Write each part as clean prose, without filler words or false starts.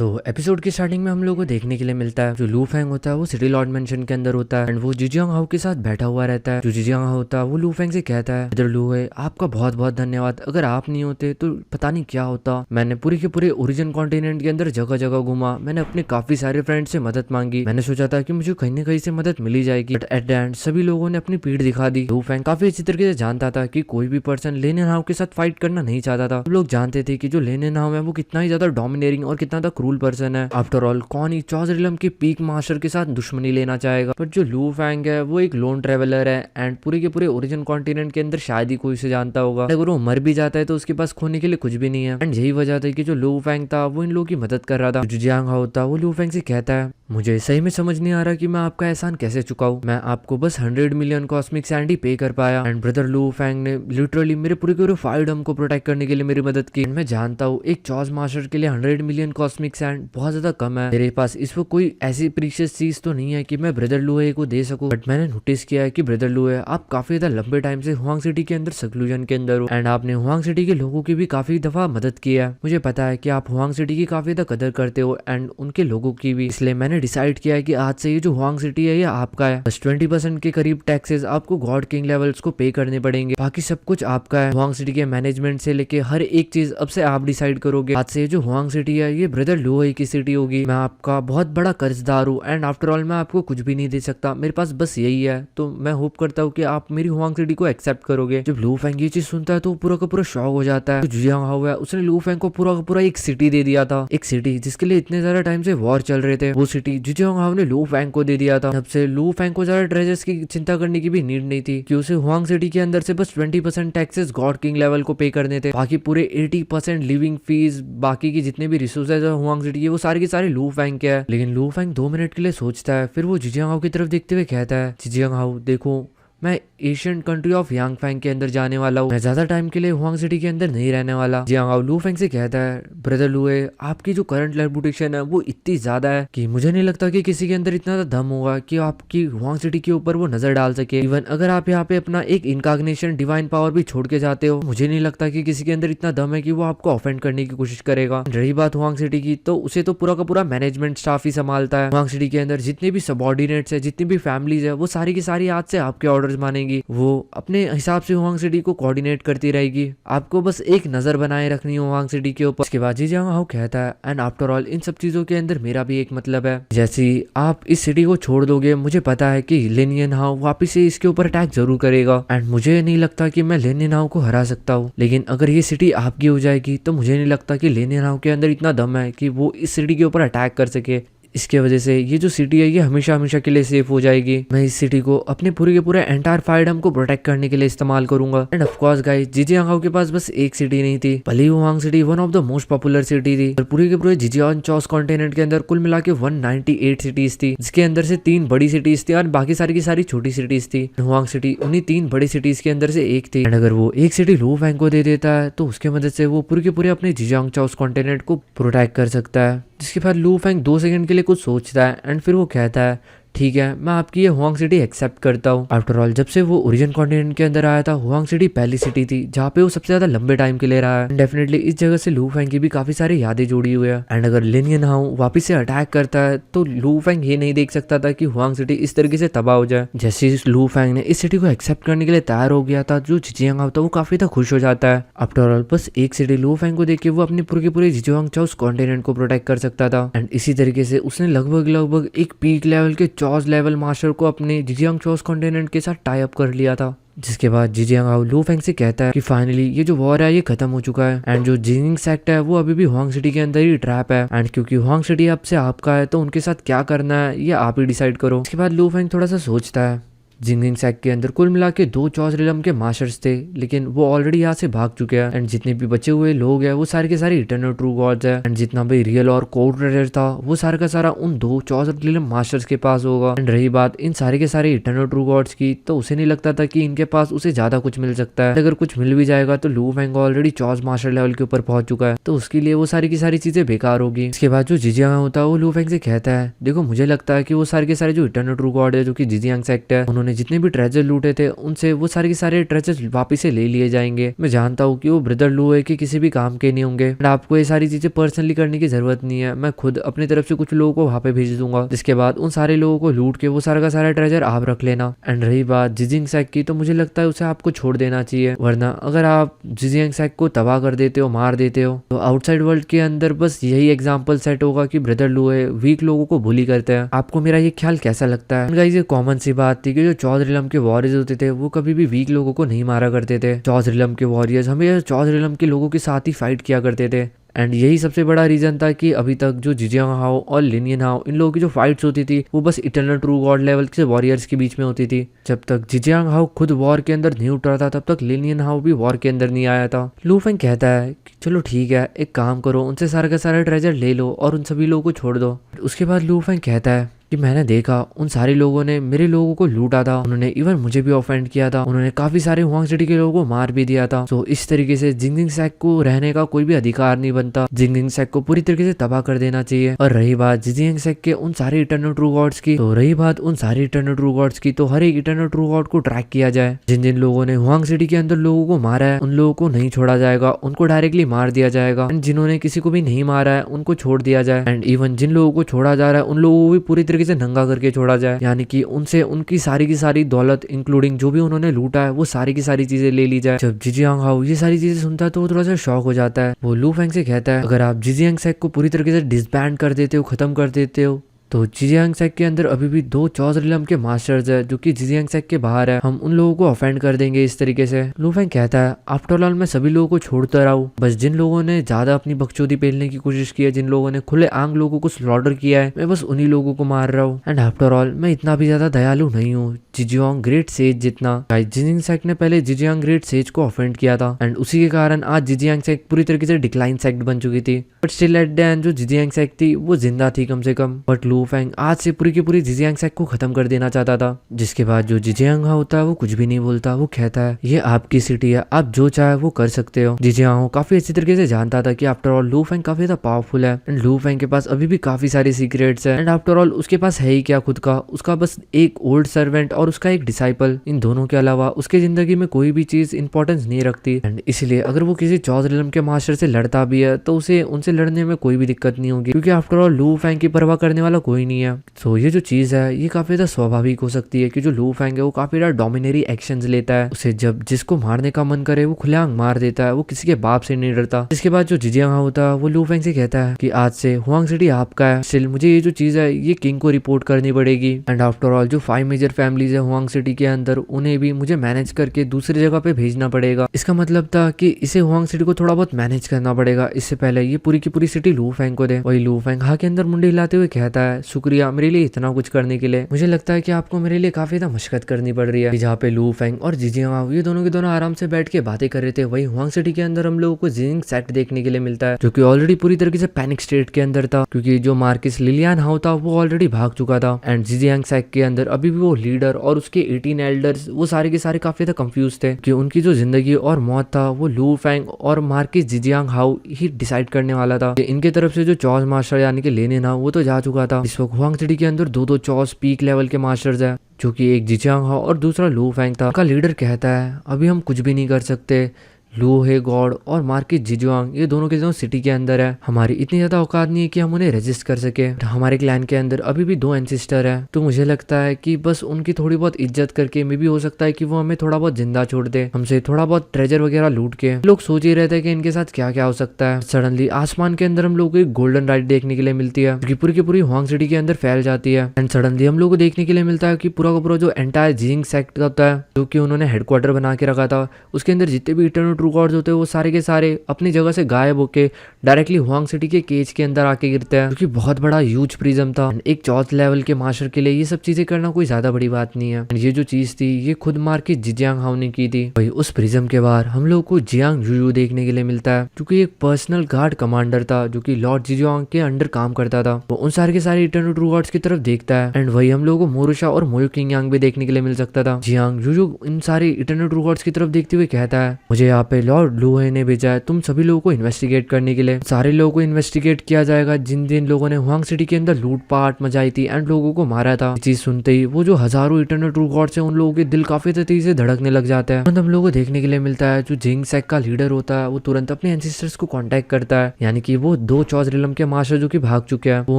Episode की starting में हम लोग को देखने के लिए मिलता है जो लू फेंग होता है वो सिटी लॉर्ड मेंशन के अंदर होता है एंड वो जिजियांग हाउ के साथ बैठा हुआ रहता है। जो जिजियांग हाउ होता है वो लू फेंग से कहता है इधर लू है, आपका बहुत बहुत धन्यवाद, अगर आप नहीं होते तो पता नहीं क्या होता। मैंने पूरे के पूरे ओरिजिन कॉन्टिनेंट के अंदर जगह जगह घूमा, मैंने अपने काफी सारे फ्रेंड से मदद मांगी, मैंने सोचा था कि मुझे कहीं ना कहीं से मदद मिली जाएगी, बट एट द एंड सभी लोगों ने अपनी पीठ दिखा दी। लू फेंग काफी अच्छी तरीके से जानता था कि कोई भी पर्सन लेनिन हाउ के साथ फाइट करना नहीं चाहता था। लोग जानते थे कि जो लेनिन हाउ है वो कितना ही ज्यादा डोमिनेटिंग और कितना ज्यादा क्रूल पर्सन है। आफ्टर ऑल कौन ही चौजरिलम के पीक मास्टर के साथ दुश्मनी लेना चाहेगा। बट जो लू फैंग है वो एक लोन ट्रेवलर है एंड पूरे के पूरे ओरिजिन कॉन्टिनेंट के अंदर शायद ही कोई उसे जानता होगा। अगर वो मर भी जाता है तो उसके पास खोने के लिए कुछ भी नहीं है। एंड यही वजह थी कि जो लू फैंग था वो इन लोगों की मदद कर रहा था। जो जियांग हाउ था वो लू फैंग से कहता है मुझे सही में समझ नहीं आ रहा कि मैं आपका एहसान कैसे चुकाऊं, मैं आपको बस 100 मिलियन कॉस्मिक सैंड ही पे कर पाया एंड ब्रदर लू फैंग ने लिटरली मेरे पूरे के पूरे फाइडम को प्रोटेक्ट करने के लिए मेरी मदद की। मैं जानता हूँ एक चॉज मास्टर के लिए 100 मिलियन कॉस्मिक सैंड बहुत ज्यादा कम है, मेरे पास इस वक्त कोई ऐसी प्रीशियस चीज तो नहीं है कि मैं ब्रदर लुए को दे सकूं। बट मैंने नोटिस किया है कि ब्रदर लुए आप काफी ज्यादा लंबे टाइम से हुआंग सिटी के अंदर सक्लूजन के अंदर हो एंड आपने हुआंग सिटी के लोगों की भी काफी दफा मदद की है। मुझे पता है कि आप हुआंग सिटी की काफी ज्यादा कदर करते हो एंड उनके लोगों की भी, इसलिए मैंने डिसाइड किया है कि आज से ये जो हुआंग सिटी है ये आपका है। बस 20% के करीब टैक्सेस आपको गॉड किंग लेवल्स को पे करने पड़ेंगे, बाकी सब कुछ आपका है। हुआंग सिटी के मैनेजमेंट से लेके हर एक चीज अब से आप डिसाइड करोगे। आज से जो हुआंग सिटी है ये ब्रदर लुए की सिटी होगी। मैं आपका बहुत बड़ा कर्जदार हूँ एंड आफ्टर ऑल मैं आपको कुछ भी नहीं दे सकता, मेरे पास बस यही है। तो मैं होप करता हूँ कि आप मेरी हुआंग सिटी को एक्सेप्ट करोगे। जब लू फैंग ये चीज सुनता है तो पूरा का पूरा शॉक हो जाता है। जो जियांग हाउ है उसने लू फैंग को पूरा का पूरा एक सिटी दे दिया था, एक सिटी जिसके लिए इतने ज्यादा टाइम से वॉर चल रहे थे। वो सिटी जियांग हाउ ने लू फैंग को दे दिया था। तब से लू फैंग को ज्यादा ट्रेजर्स की चिंता करने की भी नीड नहीं थी कि उसे हुआंग सिटी के अंदर से बस 20% टैक्सेस गॉड किंग लेवल को पे करने थे, बाकी पूरे 80% लिविंग फीस, बाकी की जितने भी रिसोर्सेज है हुआंग सिटी के वो सारे के सारे लू फैंग के है। लेकिन लू फैंग 2 मिनट के लिए सोचता है, फिर वो जिजियांग हाउ की तरफ देखते हुए कहता है जिजियांग हाउ देखो, मैं Asian country of Yang Fang के अंदर जाने वाला हूँ, मैं ज्यादा टाइम के लिए हुआंग सिटी के अंदर नहीं रहने वाला। जियांग हाउ लू फैंग से कहता है ब्रदर लुए आपकी जो करंट रेपुटेशन है वो इतनी ज्यादा है कि मुझे नहीं लगता कि किसी के अंदर इतना दम होगा कि आपकी हुआंग सिटी के ऊपर वो नजर डाल सके। इवन अगर आप यहाँ पे अपना एक इनकॉग्निशन डिवाइन पावर भी छोड़ के जाते हो, मुझे नहीं लगता कि किसी के अंदर इतना दम है कि वो आपको ऑफेंड करने की कोशिश करेगा। रही बात हुआंग सिटी की, तो उसे तो पूरा का पूरा मैनेजमेंट स्टाफ ही संभालता है। हुआंग सिटी के अंदर जितने भी सबऑर्डिनेट्स है, जितनी भी फैमिलीज है, वो सारी की सारी आज से आपके ऑर्डर्स मानेंगी, वो अपने हिसाब से हुआंग सिटी को कोऑर्डिनेट करती रहेगी। आपको बस एक नजर बनाए रखनी है हुआंग सिटी के ऊपर। उसके बाद जियांग हाउ कहता है एंड आफ्टर ऑल इन सब चीजों के अंदर मेरा भी एक मतलब है, जैसे आप इस सिटी को छोड़ दोगे मुझे पता है कि लेनियन हाउ वापिस से इसके ऊपर अटैक जरूर करेगा एंड मुझे नहीं लगता कि मैं लेनियन हाउ को हरा सकता हूँ। लेकिन अगर ये सिटी आपकी हो जाएगी तो मुझे नहीं लगता कि लेनियन हाउ के अंदर इतना दम है कि वो इस सिटी के ऊपर अटैक कर सके। इसके वजह से ये जो सिटी है ये हमेशा हमेशा के लिए सेफ हो जाएगी। मैं इस सिटी को अपने पूरे के पूरे एंटायर फाइडम को प्रोटेक्ट करने के लिए इस्तेमाल करूंगा। एंड ऑफ कोर्स गाइस, जिजियांग हाउ के पास बस एक सिटी नहीं थी, भले ही Huang city one of the most popular city थी, और पूरे के पूरे जिजियांग चॉस कॉन्टिनेंट के अंदर कुल मिला के 198 सिटीज थी, जिसके अंदर से 3 बड़ी सिटीज थी और बाकी सारी की सारी छोटी सिटीज थी। हुआंग सिटी उन्हीं 3 बड़ी सिटीज के अंदर से एक थी एंड अगर वो एक सिटी लू फैंग को दे देता है तो उसके मदद से वो पूरे के पूरे अपने जिजियांग चॉस कॉन्टिनेंट को प्रोटेक्ट कर सकता है। जिसके बाद लू फैंग 2 सेकंड के लिए कुछ सोचता है एंड फिर वो कहता है ठीक है, मैं आपकी ये हुआंग सिटी एक्सेप्ट करता हूँ। आफ्टर ऑल जब से वो ओरिजिन कॉन्टिनेंट के अंदर आया था, हुआंग सिटी पहली सिटी थी जहाँ पे वो सबसे ज्यादा लंबे टाइम के लिए रहा है। डेफिनेटली इस जगह से लू फैंग की भी काफी सारी यादें जुड़ी हुई है एंड अगर लेनियन हाउ वापिस से अटैक करता है तो लू फैंग ये नहीं देख सकता था कि हुआंग सिटी इस तरीके से तबाह हो जाए। जैसे ही लू फैंग ने इस सिटी को एक्सेप्ट करने के लिए तैयार हो गया था, जो जिजियांग हाउ था वो काफी ज्यादा खुश हो जाता है। आफ्टर ऑल बस एक सिटी लू फैंग को देख के वो अपने पूरे के पूरे जिजियांग चॉस कॉन्टिनेंट को प्रोटेक्ट कर सकता था एंड इसी तरीके से उसने लगभग एक पीक लेवल के चॉस लेवल मास्टर को अपने जिजियांग चॉस कॉन्टिनेंट के साथ टाई अप कर लिया था। जिसके बाद जिजियांग हाउ लू फैंग से कहता है कि फाइनली ये जो वॉर है ये खत्म हो चुका है एंड जो जिंगिंग सेक्ट है वो अभी भी हुआंग सिटी के अंदर ही ट्रैप है एंड क्योंकि हुआंग सिटी अब से आपका है तो उनके साथ क्या करना है ये आप ही डिसाइड करो। इसके बाद लू फैंग थोड़ा सा सोचता है। जिंगिंग सेक्ट के अंदर कुल मिला के 2 चॉस रिलम के मास्टर्स थे, लेकिन वो ऑलरेडी यहाँ से भाग चुके हैं एंड जितने भी बचे हुए लोग हैं वो सारे के सारे इटर्नल ट्रू गॉड्स है एंड जितना भी रियल और कोड ट्रेजर था वो सारा का सारा उन 2 चॉस रिलम मास्टर्स के पास होगा। एंड रही बात इन सारे के सारे इटर्नल ट्रू गॉड्स की, तो उसे नहीं लगता था कि इनके पास उसे ज्यादा कुछ मिल सकता है। अगर कुछ मिल भी जाएगा तो लू फैंग ऑलरेडी चॉस मास्टर लेवल के ऊपर पहुंच चुका है, तो उसके लिए वो सारी की सारी चीजें बेकार होगी। इसके बाद जो जिजियांग होता है वो लू फैंग से कहता है देखो, मुझे लगता है कि वो सारे के सारे जो इटर्नल ट्रू गॉड है जो कि जिजियांग सेक्ट है, उन्होंने उन्होंने जितने भी ट्रेजर लूटे थे उनसे वो सारे के सारे ट्रेजर वापिस से ले लिए जाएंगे। मैं जानता हूँ कि वो ब्रदर लू है कि किसी भी काम के नहीं होंगे एंड आपको ये सारी चीजें पर्सनली करने की जरूरत नहीं है। मैं खुद अपनी तरफ से कुछ लोगों को वहां पे भेज दूंगा, जिसके बाद उन सारे लोगों को लूट के वो सारा का सारा ट्रेजर आप रख लेना। एंड रही बात जिजिंग सैक की, तो मुझे लगता है उसे आपको छोड़ देना चाहिए, वरना अगर आप जिजिंग सैक को तबाह कर देते हो, मार देते हो, तो आउटसाइड वर्ल्ड के अंदर बस यही एग्जाम्पल सेट होगा कि ब्रदर लू है वीक लोगों को बुली करते हैं। आपको मेरा ये ख्याल कैसा लगता है? गाइस ये कॉमन सी बात थी कि जो चौधरीलम के वॉरियर्स होते थे वो कभी भी वीक लोगों को नहीं मारा करते थे। चौधरीलम के वॉरियर्स हमें चौधरीलम के लोगों के साथ ही फाइट किया करते थे एंड यही सबसे बड़ा रीजन था कि अभी तक जो जिजियांग हाओ और लिनियन हाओ इन लोगों की जो फाइट्स होती थी वो बस इटर्नल ट्रू गॉड लेवल के वॉरियर्स के बीच में होती थी। जब तक जिजियांग हाओ खुद वॉर के अंदर नहीं उतरा था तब तक लिनियन हाओ भी वॉर के अंदर नहीं आया था। लू फेंग कहता है कि चलो ठीक है, एक काम करो, उनसे सारा का सारा ट्रेजर ले लो और उन सभी लोगों को छोड़ दो। उसके बाद लू फेंग कहता है कि मैंने देखा उन सारे लोगों ने मेरे लोगों को लूटा था, उन्होंने इवन मुझे भी ऑफेंड किया था, उन्होंने काफी सारे हुआंग सिटी के लोगों को मार भी दिया था। तो इस तरीके से जिंगजिंग सैक को रहने का कोई भी अधिकार नहीं बनता, जिंगजिंग सैक को पूरी तरीके से तबाह कर देना चाहिए। और रही बात जिजियांग सैक के उन सारे इटर्नल ट्रू गॉड्स की, तो रही बात उन सारे इटर्नल ट्रू गॉड्स की, तो हर एक इटर्नल ट्रू गॉड को ट्रैक किया जाए। जिन जिन लोगों ने हुआंग सिटी के अंदर लोगों को मारा है उन लोगों को नहीं छोड़ा जाएगा, उनको डायरेक्टली मार दिया जाएगा। एंड जिन्होंने किसी को भी नहीं मारा है उनको छोड़ दिया जाए। एंड इवन जिन लोगों को छोड़ा जा रहा है उन लोगों को भी पूरी तरीके से नंगा करके छोड़ा जाए, यानी कि उनसे उनकी सारी की सारी दौलत इंक्लूडिंग जो भी उन्होंने लूटा है वो सारी की सारी चीजें ले ली जाए। जब जिजियांग हाओ ये सारी चीजें सुनता है तो वो थोड़ा सा शॉक हो जाता है। वो लू फेंग से कहता है अगर आप जिजियांग सैक को पूरी तरीके से डिसबैंड कर देते हो, खत्म कर देते हो, तो जिजियांग सैक के अंदर अभी भी 2 चौधरीलम के मास्टर्स है जो कि जिजियांग सैक के बाहर है, हम उन लोगों को ऑफेंड कर देंगे इस तरीके से। लू फेंग कहता है आफ्टर ऑल मैं सभी लोगों को छोड़ता रहा हूँ, बस जिन लोगों ने ज्यादा अपनी बकचोदी पेलने की कोशिश की है, जिन लोगों ने खुले आंग लोगों को स्लॉटर किया है, मैं बस उन्हीं लोगों को मार रहा हूँ। एंड आफ्टर ऑल मैं इतना भी ज्यादा दयालु नहीं हूँ जिजियांग ग्रेट सेज जितना। जिजियांग सैक ने पहले जिजियांग ग्रेट सेज को ऑफेंड किया था एंड उसी के कारण आज जिजियांग सैक पूरी तरीके से डिक्लाइन सेक्ट बन चुकी थी, but still at the end जो जिजियांग सैक थी वो जिंदा थी कम से कम। बट लू फेंग आज से पूरी की पूरी जिजियांग सैक को खत्म कर देना चाहता था, जिसके बाद जो जिजियांग हाओ होता है वो कुछ भी नहीं बोलता, वो कहता है ये आपकी सिटी है, आप जो चाहे वो कर सकते हो। जिजियांग हाओ काफी अच्छी तरीके से जानता था कि आफ्टर ऑल लू फेंग काफी ज्यादा पावरफुल है एंड लू फेंग के पास अभी भी काफी सारी सीक्रेट्स है एंड आफ्टर ऑल उसके पास है ही क्या खुद का, उसका बस एक ओल्ड सर्वेंट और उसका एक डिसाइपल, इन दोनों के अलावा उसके जिंदगी में कोई भी चीज इंपॉर्टेंस नहीं रखती। एंड इसलिए अगर वो किसी चौधरीलम के मास्टर से लड़ता भी है तो उसे उनसे लड़ने में कोई भी दिक्कत नहीं होगी, क्योंकि आफ्टर ऑल लू फेंग की परवाह करने वाला कोई नहीं है। सो ये जो चीज है ये काफी ज्यादा स्वाभाविक हो सकती है कि जो लू फेंग है वो काफी ज्यादा डोमिनेटरी एक्शंस लेता है, उसे जब जिसको मारने का मन करे वो खुलेआम मार देता है, वो किसी के बाप से नहीं डरता। इसके बाद जो जिजियांग हाओ होता है वो लू फेंग से कहता है कि आज से हुआंग सिटी आपका है, स्टिल मुझे ये जो चीज है ये किंग को रिपोर्ट करनी पड़ेगी। एंड आफ्टर ऑल जो 5 मेजर फैमिलीज है हुआंग सिटी के अंदर उन्हें भी मुझे मैनेज करके दूसरी जगह पे भेजना पड़ेगा। इसका मतलब था कि इसे हुआंग सिटी को थोड़ा बहुत मैनेज करना पड़ेगा, इससे पहले ये पूरी की पूरी सिटी लू फेंग को दे। वही लू फेंग हाँ के अंदर मुंडी हिलाते हुए कहता है शुक्रिया मेरे लिए इतना कुछ करने के लिए, मुझे लगता है कि आपको मेरे लिए काफी ज्यादा मशक्कत करनी पड़ रही है। जहाँ पे लू फेंग और जिजियांग हाओ ये दोनों के दोनों आराम से बैठ के बातें कर रहे थे, वही हुआंग सिटी के अंदर हम लोगों को जिंग सेक्ट देखने के लिए मिलता है जो कि ऑलरेडी पूरी तरीके से पैनिक स्टेट के अंदर था, क्योंकि जो मार्किस लिलियन हाओ था वो ऑलरेडी भाग चुका था एंड जिजियांग सेक्ट के अंदर अभी भी वो लीडर और उसके 18 एल्डर्स वो सारे के सारे काफी ज्यादा कंफ्यूज थे कि उनकी जो जिंदगी और मौत था वो लू फेंग और मार्किस जिजियांग हाओ ही डिसाइड करने वाला था। इनके तरफ से जो चॉस मास्टर यानी कि लेनिन हाओ वो तो जा चुका था, इस वक्त हुआंग सिटी के अंदर 2 चॉस पीक लेवल के मास्टर्स है, जो कि एक जिजियांग हाओ और दूसरा लू फेंग था। उनका लीडर कहता है अभी हम कुछ भी नहीं कर सकते, लू हे गॉड और मार्किस जिजुआंग ये दोनों के दोनों सिटी के अंदर है, हमारी इतनी ज्यादा औकात नहीं है कि हम उन्हें रेजिस्ट कर सके। हमारे क्लैन के अंदर अभी भी 2 एंसेस्टर है, तो मुझे लगता है कि बस उनकी थोड़ी बहुत इज्जत करके मे भी हो सकता है कि वो हमें थोड़ा बहुत जिंदा छोड़ दे, हमसे थोड़ा बहुत ट्रेजर वगैरह लूट के। लोग सोच ही रहे थे कि इनके साथ क्या क्या हो सकता है। सडनली आसमान के अंदर हम लोग को एक गोल्डन राइट देखने के लिए मिलती है, जो पूरी की पूरी हुआंग सिटी के अंदर फैल जाती है। एंड सडनली हम लोग को देखने के लिए मिलता है कि पूरा का पूरा जो एंटायर जिंग सेक्ट होता है, जो कि उन्होंने हेडक्वार्टर बना के रखा था, उसके अंदर जितने भी इटर्नल ट्रू गॉड्स होते हैं वो सारे के सारे अपनी जगह से गायब होके डायरेक्टली हुआंग सिटी के केज के अंदर आके गिरते हैं, जो कि बहुत बड़ा ह्यूज प्रिज्म था। एक 4th लेवल के मास्टर के लिए ये सब चीजें करना कोई ज्यादा बड़ी बात नहीं है। ये जो चीज थी ये खुद मार्किस जिजियांग हाओ ने की थी। वही उस प्रिज्म के बाहर हम लोग को जियांग जुयू देखने के लिए मिलता है, जो कि एक पर्सनल गार्ड कमांडर था, जो कि लॉर्ड जिजियांग के अंडर काम करता था। वो उन सारे के सारे इटर्नल ट्रू गॉड्स की तरफ देखता है। एंड वही हम लोगों को मोरुशा और मोयो किंग यांग भी देखने के लिए मिल सकता था। जियांग जुयू इन सारे इटर्नल ट्रू गॉड्स की तरफ देखते हुए कहता है मुझे आप पे लॉर्ड लूहे ने भेजा है तुम सभी लोगों को इन्वेस्टिगेट करने के लिए। सारे लोगों को इन्वेस्टिगेट किया जाएगा जिन जिन लोगों ने हुआंग सिटी के अंदर लूटपाट मचाई थी एंड लोगों को मारा था। ये चीज सुनते ही वो जो हजारों इटर्नल ट्रू गॉड्स है उन लोगों के दिल काफी तेजी से धड़कने लग जाता है। हम लोगों को देखने के लिए मिलता है जो जिंग सेक का लीडर होता है वो तुरंत अपने एंसेस्टर्स को कांटेक्ट करता है, यानी कि वो 2 चौज रिलम के मास्टर जो कि भाग चुके हैं वो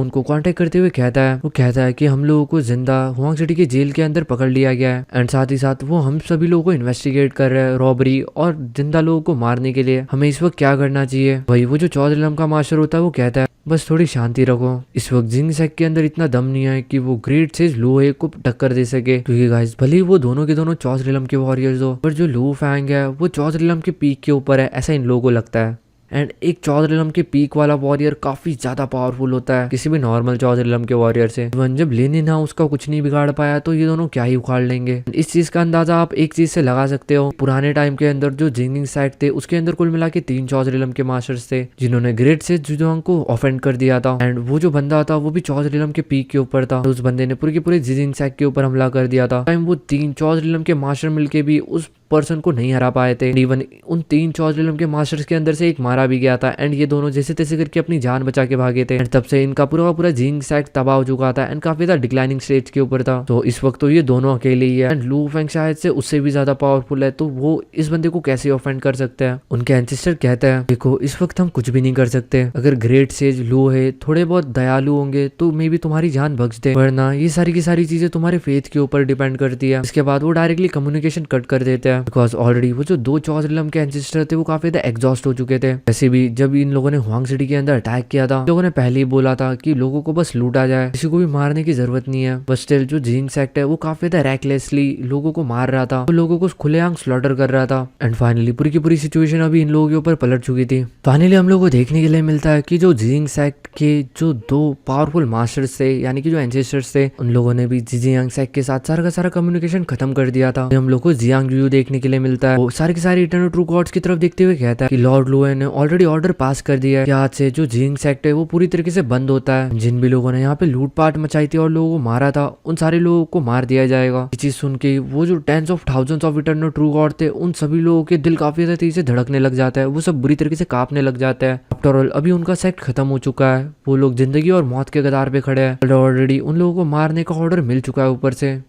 उनको कांटेक्ट करते हुए कहता है कि हम लोगों को जिंदा हुआंग सिटी के जेल के अंदर पकड़ लिया गया है एंड साथ ही साथ वो हम सभी लोगों को इन्वेस्टिगेट कर रहे हैं रॉबरी और जिंदा लोगों को मारने के लिए। हमें इस वक्त क्या करना चाहिए? वही वो जो चौज रिलम का मास्टर होता है वो कहता है बस थोड़ी शांति रखो। इस वक्त जिंग सेक के अंदर इतना दम नहीं है कि वो ग्रेट सेज लूहे को टक्कर दे सके, क्योंकि गाइस भले ही वो दोनों के दोनों चौज रिलम के वॉरियर्स हो पर जो लू फैंग है वो चौज रिलम के पीक के ऊपर है, ऐसा इन लोगों को लगता है। एंड एक चौध रिलम के पीक वाला वॉरियर काफी ज्यादा पावरफुल होता है किसी भी नॉर्मल चौध रिलम के वॉरियर से। जब लेनिन हा उसका कुछ नहीं बिगाड़ पाया तो ये दोनों क्या ही उखाड़ लेंगे। इस चीज का अंदाजा आप एक चीज से लगा सकते हो, पुराने टाइम के अंदर जो जिंगिंग साइड थे उसके अंदर कुल मिला के 3 चौध रिलम के मास्टर्स थे जिन्होंने ग्रेट से जुजोंग को ऑफेंड कर दिया था। एंड वो जो बंदा था वो भी चौध रिलम के पीक के ऊपर था, उस बंदे ने पूरे के पूरे जिंगिंग साइड के ऊपर हमला कर दिया था। टाइम वो 3 चौध रिलम के मास्टर मिलके भी उस पर्सन को नहीं हरा पाए थे। इवन उन 3 चौज रिलम के मास्टर्स के अंदर से एक मारा भी गया था एंड ये दोनों जैसे तैसे करके अपनी जान बचा के भागे थे। एंड तब से इनका पूरा का पूरा जिंग सैक तबाह हो चुका था एंड काफी ज्यादा डिक्लाइनिंग स्टेज के ऊपर था। तो इस वक्त तो ये दोनों अकेले ही है एंड लू फेंग शायद से उससे भी ज्यादा पावरफुल है, तो वो इस बंदे को कैसे ऑफेंड कर सकते हैं। उनके एंसेस्टर कहते हैं देखो इस वक्त हम कुछ भी नहीं कर सकते, अगर ग्रेट सेज लू है थोड़े बहुत दयालु होंगे तो मे भी तुम्हारी जान बच दे, वरना ये सारी की सारी चीजें तुम्हारे फेथ के ऊपर डिपेंड करती है। इसके बाद वो डायरेक्टली कम्युनिकेशन कट कर देते हैं बिकॉज ऑलरेडी जो 2 चौज रिलम के एंसेस्टर थे वो काफी ज्यादा एग्जॉस्ट हो चुके थे। वैसे भी जब इन लोगों ने हुआंग सिटी के अंदर अटैक किया था लोगों ने पहले ही बोला था कि लोगों को बस लूटा जाए, किसी को भी मारने की जरूरत नहीं है। बस स्टिल जो जिंग सेक्ट है वो काफी ज्यादा रैकलेसली लोगों को मार रहा था, वो लोगों को खुलेआम स्लॉटर कर रहा था। एंड फाइनली पूरी की पूरी सिचुएशन अभी इन लोगों के ऊपर पलट चुकी थी। फाइनली हम लोग को देखने के लिए मिलता है कि जो जिंग सेक्ट के जो 2 पावरफुल मास्टर्स थे यानी कि जो एंसेस्टर्स थे उन लोगों ने भी जियांग सेक्ट के साथ सारा का सारा कम्युनिकेशन खत्म कर दिया था। हम लोग को जियांग यू देखने के लिए मिलता है, वो सारे के सारे इटर्नल ट्रू गॉड्स की तरफ देखते हुए कहता है कि लॉर्ड लुए ने ऑलरेडी ऑर्डर पास कर दिया है कि आज से जो जिंग सेक्ट है वो पूरी तरीके से बंद होता है। जिन भी लोगों ने यहाँ पे लूटपाट मचाई थी और लोगों को मारा था उन सारे लोगों को मार दिया जाएगा। ये चीज सुन के वो जो tens of thousands of eternal true god थे उन सभी लोगों के दिल काफी ज्यादा तेजी से धड़कने लग जाता है, वो सब बुरी तरीके से कांपने लग जाता है। आफ्टर ऑल अभी उनका सेक्ट खत्म हो चुका है, वो लोग जिंदगी और मौत के कगार पे खड़े हैं। ऑलरेडी उन लोगों को मारने का ऑर्डर मिल चुका है ऊपर से।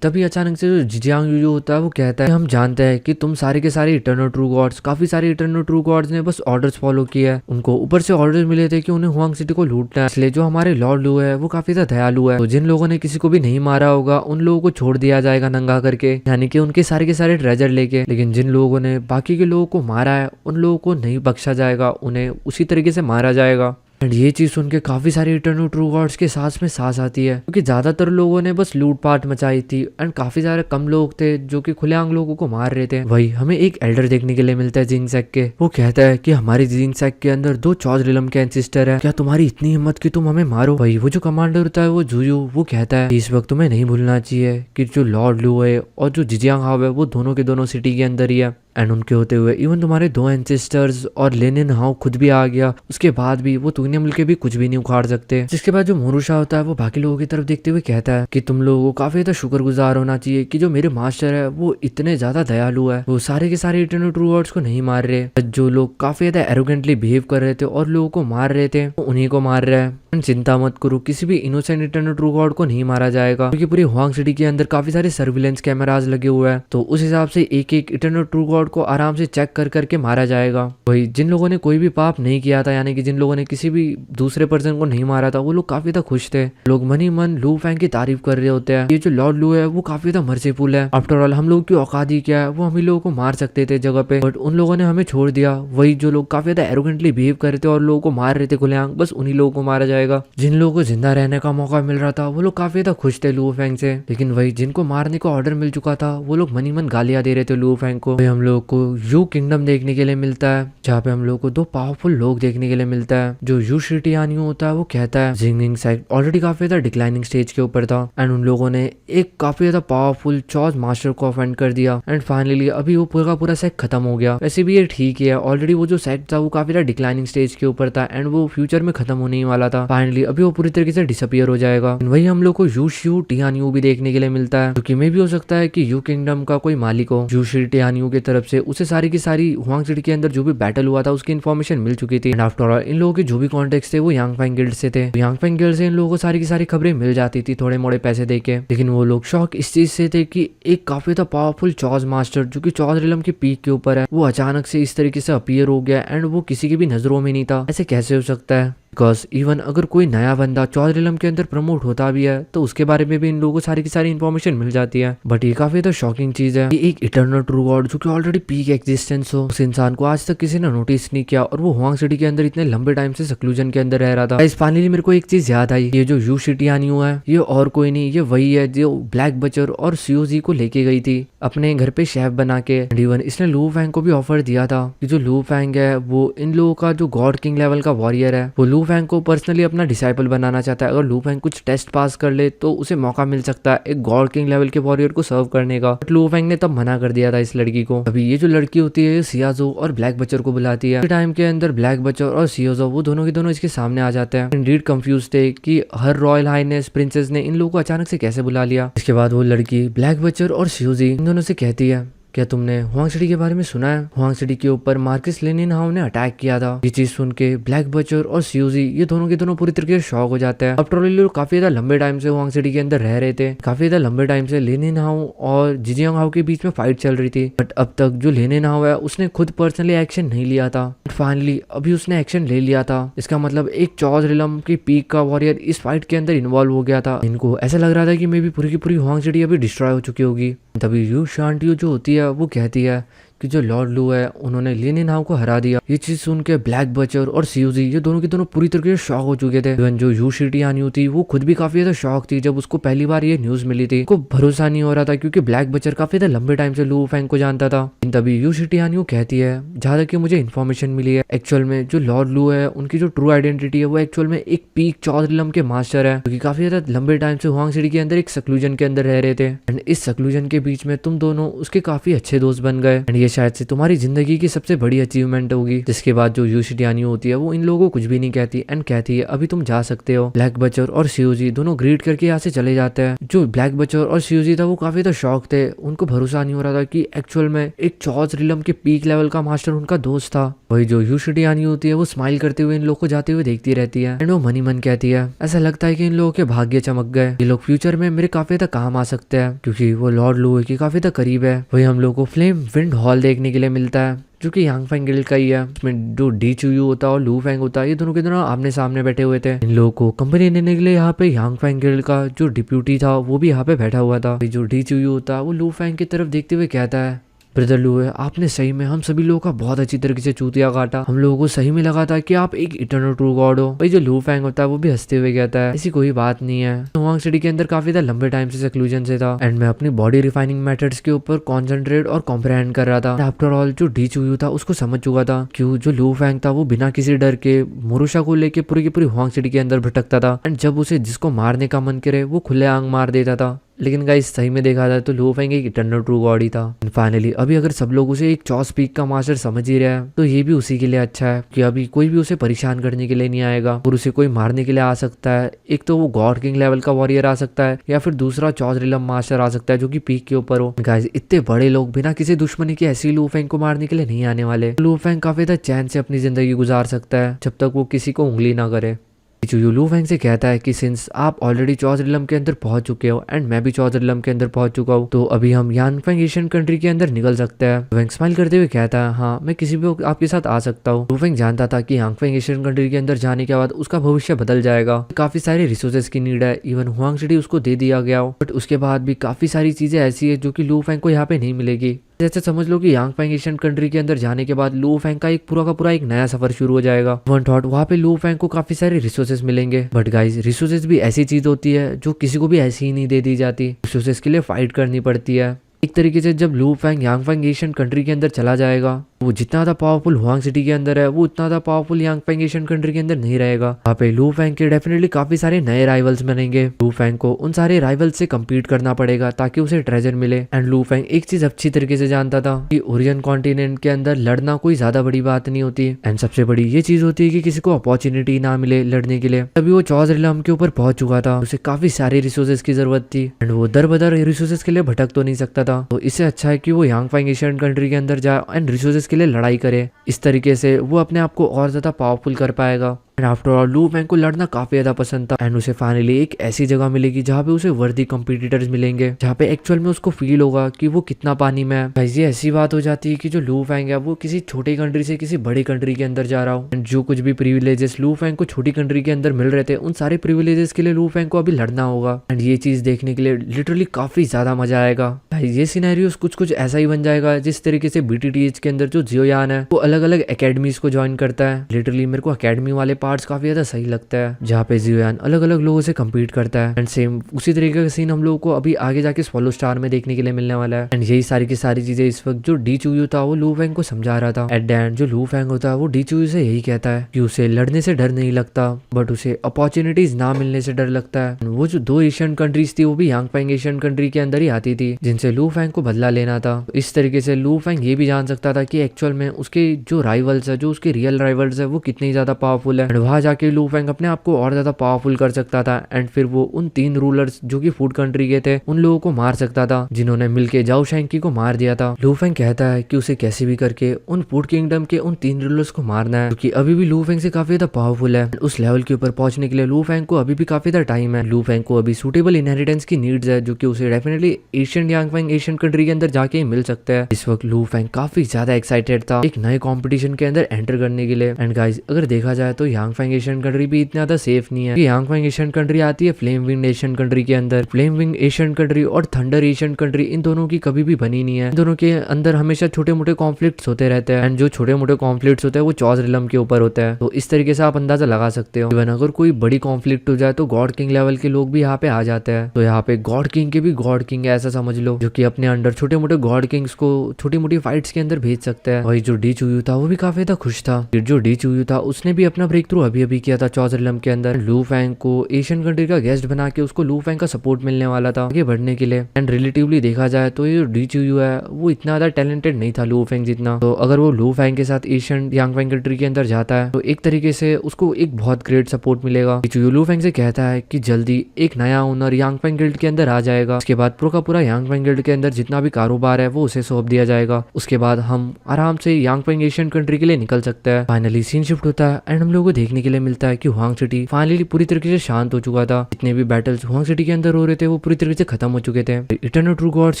तभी अचानक से जो जियांग यू जो होता है वो कहता है हम जानते हैं कि तुम सारे के सारे इटर्नल ट्रू गॉड्स, काफी सारे इटर्नल ट्रू गॉड्स ने बस ऑर्डर्स फॉलो किया है, उनको ऊपर से ऑर्डर्स मिले थे कि उन्हें हुआंग सिटी को लूटना है, इसलिए जो हमारे लॉर्ड लू है वो काफी ज्यादा दयालु है, तो जिन लोगों ने किसी को भी नहीं मारा होगा उन लोगों को छोड़ दिया जाएगा नंगा करके, यानी कि उनके सारे के सारे ट्रेजर लेके। लेकिन जिन लोगों ने बाकी के लोगों को मारा है उन लोगों को नहीं बख्शा जाएगा, उन्हें उसी तरीके से मारा जाएगा। एंड ये चीज सुन के काफी सारे इटर्नल ट्रू गॉड्स के सांस में सांस आती है, क्योंकि ज्यादातर लोगों ने बस लूटपाट मचाई थी एंड काफी सारे कम लोग थे जो कि खुलेआम लोगों को मार रहे थे। वही हमें एक एल्डर देखने के लिए मिलता है जिंग सेक के, वो कहता है कि हमारी जिंग सेक के अंदर 2 चौज रिलम के एंसेस्टर है, क्या तुम्हारी इतनी हिम्मत कि तुम हमें मारो? वही वो जो कमांडर होता है वो जुयू वो कहता है इस वक्त तुम्हें नहीं भूलना चाहिए कि जो लॉर्ड लू है और जो जिजियांग हाव है वो दोनों के दोनों सिटी के अंदर ही है। एंड उनके होते हुए इवन तुम्हारे 2 एंसेस्टर्स और लेनिन हाउ खुद भी आ गया, उसके बाद भी वो तुगने मिलके भी कुछ भी नहीं उखाड़ सकते। जिसके बाद जो मोरूशा होता है वो बाकी लोगों की तरफ देखते हुए कहता है कि तुम लोगों को काफी ज्यादा शुक्रगुजार होना चाहिए कि जो मेरे मास्टर है वो इतने ज्यादा दयालु है, वो सारे के सारे इटर्नल ट्रू गॉड्स को नहीं मार रहे। जो लोग काफी ज्यादा एरोगेंटली बिहेव कर रहे थे और लोगों को मार रहे थे वो उन्हीं को मार रहे हैं। चिंता मत करो, किसी भी इनोसेंट इटर्नल ट्रू गॉड को नहीं मारा जाएगा, क्योंकि पूरी हुआंग सिटी के अंदर काफी सारे सर्विलेंस कैमराज लगे हुए हैं, तो उस हिसाब से एक एक इटर्नल ट्रू गॉड को आराम से चेक कर करके मारा जाएगा। वही जिन लोगों ने कोई भी पाप नहीं किया था, यानी कि जिन लोगों ने किसी भी दूसरे पर्सन को नहीं मारा था, वो लोग काफी ज्यादा खुश थे। लोग मन ही मन लू फैंग की तारीफ कर रहे होते हैं। ये जो लॉर्ड लू है वो काफी ज्यादा मर्सीफुल है, आफ्टर ऑल हम लोग की औकात ही क्या है, वो हम ही लोगों को मार सकते थे जगह पे, बट उन लोगों ने हमें छोड़ दिया। वही जो लोग काफी ज्यादा एरोगेंटली बिहेव कर रहे थे और लोगों को मार रहे थे खुलेआम, बस उन्हीं लोगों को मारा जाएगा। जिन लोगों को जिंदा रहने का मौका मिल रहा था वो लोग काफी ज्यादा खुश थे लू फैंग से, लेकिन वही जिनको मारने का ऑर्डर मिल चुका था वो लोग मनी मन गालियां दे रहे थे लू फैंग को। हम लोग को यू किंगडम देखने के लिए मिलता है, जहाँ पे हम लोग को 2 पावरफुल लोग देखने के लिए मिलता है। जो यू शिटियानियो होता है वो कहता है जिंगिंग साइड ऑलरेडी काफी ज्यादा डिक्लाइनिंग स्टेज के ऊपर था एंड उन लोगों ने एक काफी ज्यादा पावरफुल चौज मास्टर को ऑफेंड कर दिया एंड फाइनली अभी वो पूरा का पूरा सेट खत्म हो गया। वैसे भी ये ठीक है, ऑलरेडी वो जो सेट था वो काफी ज्यादा डिक्लाइनिंग स्टेज के ऊपर था एंड वो फ्यूचर में खत्म होने ही वाला था। फाइनली अभी वो पूरी तरीके से डिसअपियर हो जाएगा। वही हम लोग को यू टियानियो भी देखने के लिए मिलता है, क्योंकि मे भी हो सकता है कि यू किंगडम का कोई मालिक हो। यू टियानियो की तरफ तरफ से उसे सारी की सारी हुआंग सिटी के अंदर जो भी बैटल हुआ था उसकी इन्फॉर्मेशन मिल चुकी थी। एंड आफ्टर ऑल इन लोगों के जो भी कॉन्टेक्ट थे वो यांग फांग गिल्ड से थे। यांग फांग गिल्ड से इन लोगों को सारी की सारी खबरें मिल जाती थी थोड़े मोड़े पैसे देके। लेकिन वो लोग शौक इस चीज से थे कि एक काफी ज्यादा पावरफुल चॉज मास्टर जो कि चॉज रिलम के पीक के ऊपर है वो अचानक से इस तरीके से अपीयर हो गया एंड वो किसी की भी नजरों में नहीं था। ऐसे कैसे हो सकता है? बिकॉज इवन अगर कोई नया बंदा चौध रिलम के अंदर प्रमोट होता भी है तो उसके बारे में भी इन लोगों को सारी की सारी इन्फॉर्मेशन मिल जाती है। बट ये काफी तो शॉकिंग चीज है कि एक इटर्नल ट्रू गॉड जो कि ऑलरेडी पीक एक्जिस्टेंस हो उस इंसान को आज तक किसी ने नोटिस नहीं किया और वो हुआंग सिटी के अंदर इतने लंबे टाइम से सक्लूजन के अंदर रह रहा था। फाइनली मेरे को एक चीज याद आई, ये जो यू शिटियानियो है ये और कोई नहीं, ये वही है जो ब्लैक बचर और सीओजी को लेके गई थी अपने घर पे शेफ बना के। इवन इसने लू फैंग को भी ऑफर दिया था कि जो लू फैंग है वो इन लोगों का जो गॉड किंग लेवल का वॉरियर है वो लू फैंग को पर्सनली अपना डिसाइपल बनाना चाहता है। अगर लू फैंग कुछ टेस्ट पास कर ले तो उसे मौका मिल सकता है एक गॉड किंग लेवल के वॉरियर को सर्व करने का। बट लू फैंग ने तब मना कर दिया था इस लड़की को। अभी ये जो लड़की होती है सियाजो और ब्लैक बचर को बुलाती है। टाइम के अंदर ब्लैक बचर और सियाजो वो दोनों के दोनों इसके सामने आ जाते हैं। इंडीड कंफ्यूज थे कि हर रॉयल हाइनेस प्रिंसेस ने इन लोगों को अचानक से कैसे बुला लिया। इसके बाद वो लड़की ब्लैक बचर और सियोजी इन दोनों से कहती है, क्या तुमने हुआंग सिटी के बारे में सुना है? हुआंग सिटी के ऊपर मार्कस लेनिन हाउ ने अटैक किया था। ये चीज सुन के ब्लैक बचर और सीओजी ये दोनों के दोनों पूरी तरीके से शॉक हो जाते हैं। आफ्टर ऑल ये लोग काफी ज्यादा लंबे टाइम से हुआंग सिटी के अंदर रह रहे थे, काफी ज्यादा लंबे टाइम से लेनिन हाउ और जिजियांग हाउ के बीच में फाइट चल रही थी। बट अब तक जो लेनिन हाउ है उसने खुद पर्सनली एक्शन नहीं लिया था। बट फाइनली अभी उसने एक्शन ले लिया था। इसका मतलब एक चौज रिलम की पीक का वॉरियर इस फाइट के अंदर इन्वॉल्व हो गया था। इनको ऐसा लग रहा था कि मे बी पूरी की पूरी हुआंग सिटी अभी डिस्ट्रॉय हो चुकी होगी। तभी यू शांटियो जो होती है वो कहती है कि जो लॉर्ड लू है उन्होंने लेनिन हाउ को हरा दिया। ये चीज सुन के ब्लैक बचर और सीओजी ये दोनों के दोनों पूरी तरीके से शॉक हो चुके थे। इवन जो यू शिटियानियो थी वो खुद भी काफी ज्यादा शॉक थी जब उसको पहली बार ये न्यूज मिली थी। को भरोसा नहीं हो रहा था क्योंकि ब्लैक बचर काफी ज्यादा लंबे टाइम से लू फैंग को जानता था। तभी यू शिटियानियो कहती है, जहां तक कि मुझे इन्फॉर्मेशन मिली है एक्चुअल में जो लॉर्ड लू है उनकी जो ट्रू आइडेंटिटी है वो एक्चुअल में एक पीक चौध रिलम के मास्टर है जो कि काफी ज्यादा लंबे टाइम से हुआंग सिटी के अंदर एक सक्लूजन के अंदर रह रहे थे। एंड इस सक्लूजन के बीच में तुम दोनों उसके काफी अच्छे दोस्त बन गए। एंड ये शायद से तुम्हारी जिंदगी की सबसे बड़ी अचीवमेंट होगी। जिसके बाद जो यू शिटियानियो होती है वो इन लोगों को कुछ भी नहीं कहती एंड कहती है अभी तुम जा सकते हो। ब्लैक बचर और सीओजी दोनों ग्रीट करके यहाँ से चले जाते हैं। जो ब्लैक बचर और सीओजी था वो काफी तो शॉक थे, उनको भरोसा नहीं हो रहा था कि एक्चुअल में एक चौज रिलम के पीक लेवल का मास्टर उनका दोस्त था। वही जो यू शिटियानियो होती है वो स्माइल करते हुए इन लोगों को जाते हुए देखती रहती है। एंड वो मनी मन कहती है, ऐसा लगता है कि इन लोगों के भाग्य चमक गए, ये लोग फ्यूचर में मेरे काफी तक काम आ सकते हैं क्योंकि वो लॉर्ड लू के काफी तक करीब है। वही हम लोग को फ्लेम विंड हॉल देखने के लिए मिलता है जो कि यांग फैंग गिल्ड का ही है। उसमें जो डी चुयू होता है और लू फैंग होता है ये दोनों के दोनों आमने सामने बैठे हुए थे। इन लोगों को कंपनी देने के लिए यहाँ पे यांग फैंग गिल्ड का जो डिप्यूटी था वो भी यहाँ पे बैठा हुआ था। जो डी चुयू होता है वो लू फैंग की तरफ देखते हुए कहता है, ब्रदर लू है आपने सही में हम सभी लोगों का बहुत अच्छी तरीके से चूतिया काटा। हम लोगों को सही में लगा था कि आप एक इटर्नल ट्रू गॉड हो। भाई जो लू फैंग होता है वो भी हंसते हुए कहता है, ऐसी कोई बात नहीं है, हुआंग सिटी के अंदर काफी ज्यादा लंबे टाइम से सक्लूजन से था एंड मैं अपनी बॉडी रिफाइनिंग मेथड्स के ऊपर कॉन्सेंट्रेट और कॉम्प्रहेंड कर रहा था। आफ्टर ऑल जो डी चुयू था उसको समझ चुका था क्यों जो लू फैंग था वो बिना किसी डर के मोरुशा को लेके पूरी की पूरी हुआंग सिटी के अंदर भटकता था एंड जब उसे जिसको मारने का मन करे वो खुले आंग मार देता था। लेकिन गाइस सही में देखा जाए तो लू फैंग एक इटर्नल ट्रू गॉड ही था। फाइनली अभी अगर सब लोग उसे एक चॉस पीक का मास्टर समझ ही रहे हैं तो ये भी उसी के लिए अच्छा है कि अभी कोई भी उसे परेशान करने के लिए नहीं आएगा और उसे कोई मारने के लिए आ सकता है। एक तो वो गॉड किंग लेवल का वॉरियर आ सकता है या फिर दूसरा चौज रिलम मास्टर आ सकता है जो कि पीक के ऊपर हो। गाइस इतने बड़े लोग बिना किसी दुश्मनी के ऐसी लू फैंग को मारने के लिए नहीं आने वाले। लू फैंग काफी ज्यादा चैन से अपनी जिंदगी गुजार सकता है जब तक वो किसी को उंगली ना करे। जो लू फैंग से कहता है कि सिंस आप ऑलरेडी चौज रिलम के अंदर पहुंच चुके हो एंड मैं भी चौज रिलम के अंदर पहुंच चुका हूँ तो अभी हम यांग फैंग एशियन कंट्री के अंदर निकल सकते हैं। लू फैंग स्माइल करते हुए कहता है, हाँ मैं किसी भी आपके साथ आ सकता हूँ। लू फैंग जानता था कि यांग फैंग एशियन कंट्री के अंदर जाने के बाद उसका भविष्य बदल जाएगा। काफी सारे रिसोर्सेज की नीड है, इवन हुआंग सिटी उसको दे दिया गया हो बट उसके बाद भी काफी सारी चीजें ऐसी है जो कि लू फैंग को यहाँ पे नहीं मिलेगी। जैसे समझ लो कि यांग फैंग एशियन कंट्री के अंदर जाने के बाद लू फैंग का एक पूरा का पूरा एक नया सफर शुरू हो जाएगा। वन थॉट वहाँ पे लू फैंग को काफी सारे रिसोर्सेज मिलेंगे बट गाइस रिसोर्सेज भी ऐसी चीज होती है जो किसी को भी ऐसी ही नहीं दे दी जाती, रिसोर्सेज के लिए फाइट करनी पड़ती है। एक तरीके से जब लू फैंग यांग फैंग एशियन कंट्री के अंदर चला जाएगा वो जितना ज्यादा पावरफुल हुआंग सिटी के अंदर है वो उतना ज्यादा पावरफुल यांगफेंग एशियन कंट्री के अंदर नहीं रहेगा। वहाँ पे लू फेंग के डेफिनेटली काफी सारे नए राइवल्स बनेंगे। लू फेंग को उन सारे राइवल्स से कम्पीट करना पड़ेगा ताकि उसे ट्रेजर मिले। एंड लू फेंग एक चीज अच्छी तरीके से जानता था कि ओरियन कॉन्टिनेंट के अंदर लड़ना कोई ज्यादा बड़ी बात नहीं होती। एंड सबसे बड़ी ये चीज होती है कि किसी को अपॉर्चुनिटी ना मिले लड़ने के लिए। तभी वो चौज रिलम के ऊपर पहुंच चुका था, उसे काफी सारे रिसोर्सेज की जरूरत थी एंड वो दर बदर रिसोर्सेज के लिए भटक तो नहीं सकता था। तो इससे अच्छा है कि वो यांगफेंग एशियन कंट्री के अंदर जाए एंड रिसोर्सेज के लिए लड़ाई करे। इस तरीके से वो अपने आप को और ज्यादा पावरफुल कर पाएगा। एंड आफ्टर ऑल लू फेंग को लड़ना काफी ज्यादा पसंद था एंड उसे फाइनली एक ऐसी जगह मिलेगी जहाँ पे उसे वर्दी कॉम्पिटिटर्स मिलेंगे, जहाँ पे एक्चुअल में उसको फील होगा कि वो कितना पानी में है। ये ऐसी बात हो जाती है कि जो लू फेंग है वो किसी छोटी कंट्री से किसी बड़ी कंट्री के अंदर जा रहा हो एंड जो कुछ भी प्रिविलेजेस लू फेंग को छोटी कंट्री के अंदर मिल रहे थे उन सारे प्रिविलेजेस के लिए लू फेंग को अभी लड़ना होगा। एंड ये चीज देखने के लिए लिटरली काफी ज्यादा मजा आएगा। ये सिनेरियो कुछ ऐसा ही बन जाएगा जिस तरीके से BTTH के अंदर जो जियोयान है वो अलग अलग एकेडमीज को ज्वाइन करता है। लिटरली मेरे को अकेडमी वाले पार्ट्स काफी ज्यादा सही लगता है जहाँ पे जियोयान अलग अलग लोगों से कम्पीट करता है। एंड सेम उसी तरीके का सीन हम लोगों को अभी आगे जाके स्वॉलो स्टार में देखने के लिए मिलने वाला है। एंड यही सारी की सारी चीजें इस वक्त जो डी चुयू था वो लू फेंग को समझा रहा था। एट द एंड जो लू फेंग होता है वो डी चुयू से यही कहता है कि उसे लड़ने से डर नहीं लगता बट उसे अपॉर्चुनिटीज ना मिलने से डर लगता है। वो जो 2 एशियन कंट्रीज थी वो भी यांगफेंग एशियन कंट्री के अंदर ही आती थी जिनसे लू फेंग को बदला लेना था। इस तरीके से लू फेंग ये भी जान सकता था कि एक्चुअल में उसके जो राइवल्स है, जो उसके रियल राइवल्स है वो कितनी ज्यादा पावरफुल है। एंड वहां जाके लू फेंग अपने आप को और ज्यादा पावरफुल कर सकता था एंड फिर वो उन 3 रूलर्स जो कि फूड कंट्री के थे उन लोगों को मार सकता था जिन्होंने मिलके जाओ शेंकी को मार दिया था। लू फेंग कहता है कि उसे कैसे भी करके उन फूड किंगडम के उन 3 रूलर्स को मारना है क्योंकि अभी भी लू फेंग से काफी ज्यादा पावरफुल है। उस लेवल के ऊपर पहुंचने के लिए लू फेंग को अभी भी काफी ज्यादा टाइम है। लू फेंग को अभी सूटेबल इनहेरिटेंस की नीड्स है जो कि उसे डेफिनेटली एशियन यांगफेंग एशियन कंट्री के अंदर जाके ही मिल सकता है। इस वक्त लू फेंग काफी ज्यादा एक्साइटेड था एक नए कंपटीशन के अंदर एंटर करने के लिए। एंड गाइस अगर देखा जाए तो यांगफेंग एशियन कंट्री भी इतना ज्यादा सेफ नहीं है। यांगफेंग एशियन कंट्री आती है फ्लेम विंग एशियन कंट्री के अंदर। फ्लेम विंग एशियन कंट्री और थंडर एशियन कंट्री इन दोनों की कभी भी बनी नहीं है। इन दोनों के अंदर हमेशा छोटे मोटे कॉन्फ्लिक्ट्स होते रहते हैं एंड जो छोटे मोटे कॉन्फ्लिक्ट्स होते हैं वो चौज रिलम के ऊपर होता है। तो इस तरीके से आप अंदाजा लगा सकते हो इवन अगर कोई बड़ी कॉन्फ्लिक्ट हो जाए तो गॉड किंग लेवल के लोग भी यहाँ पे आ जाते हैं। तो यहाँ पे गॉड किंग के भी गॉड किंग है ऐसा समझ लो जो कि अपने अंडर छोटे मोटे गॉड किंग्स को छोटी मोटी फाइट्स के अंदर भेज सकते हैं। वही जो डी चुयू था वो भी काफी ज्यादा खुश था। जो डी चुयू था उसने भी अपना ब्रेक थ्रू अभी किया था चौज रिलम के अंदर। लू फेंग को एशियन कंट्री का गेस्ट बना के उसको लू फेंग का सपोर्ट मिलने वाला था आगे बढ़ने के लिए। एंड रिलेटिवली देखा जाए तो ये डी चुयू है वो इतना ज्यादा टैलेंटेड नहीं था लू फेंग जितना। तो अगर वो लू फेंग के साथ एशियन यांगफेंग कंट्री के अंदर जाता है तो एक तरीके से उसको एक बहुत ग्रेट सपोर्ट मिलेगा। डी चुयू लू फेंग से कहता है कि जल्दी एक नया ओनर यांगफेंग गिल्ड के अंदर आ जाएगा। उसके बाद पूरा पूरा यांगफेंग गिल्ड के अंदर जितना भी कारोबार है वो उसे सौंप दिया जाएगा। उसके बाद हम आराम से यांगफेंग एशियन कंट्री के लिए निकल सकते हैं। फाइनली सीन शिफ्ट होता है एंड हम लोगों को देखने के लिए मिलता है कि हुआंग सिटी फाइनली पूरी तरीके से शांत हो चुका था। जितने भी बैटल्स हुआंग सिटी के अंदर हो रहे थे वो पूरी तरीके से खत्म हो चुके थे। इटर्नल ट्रू गॉड्स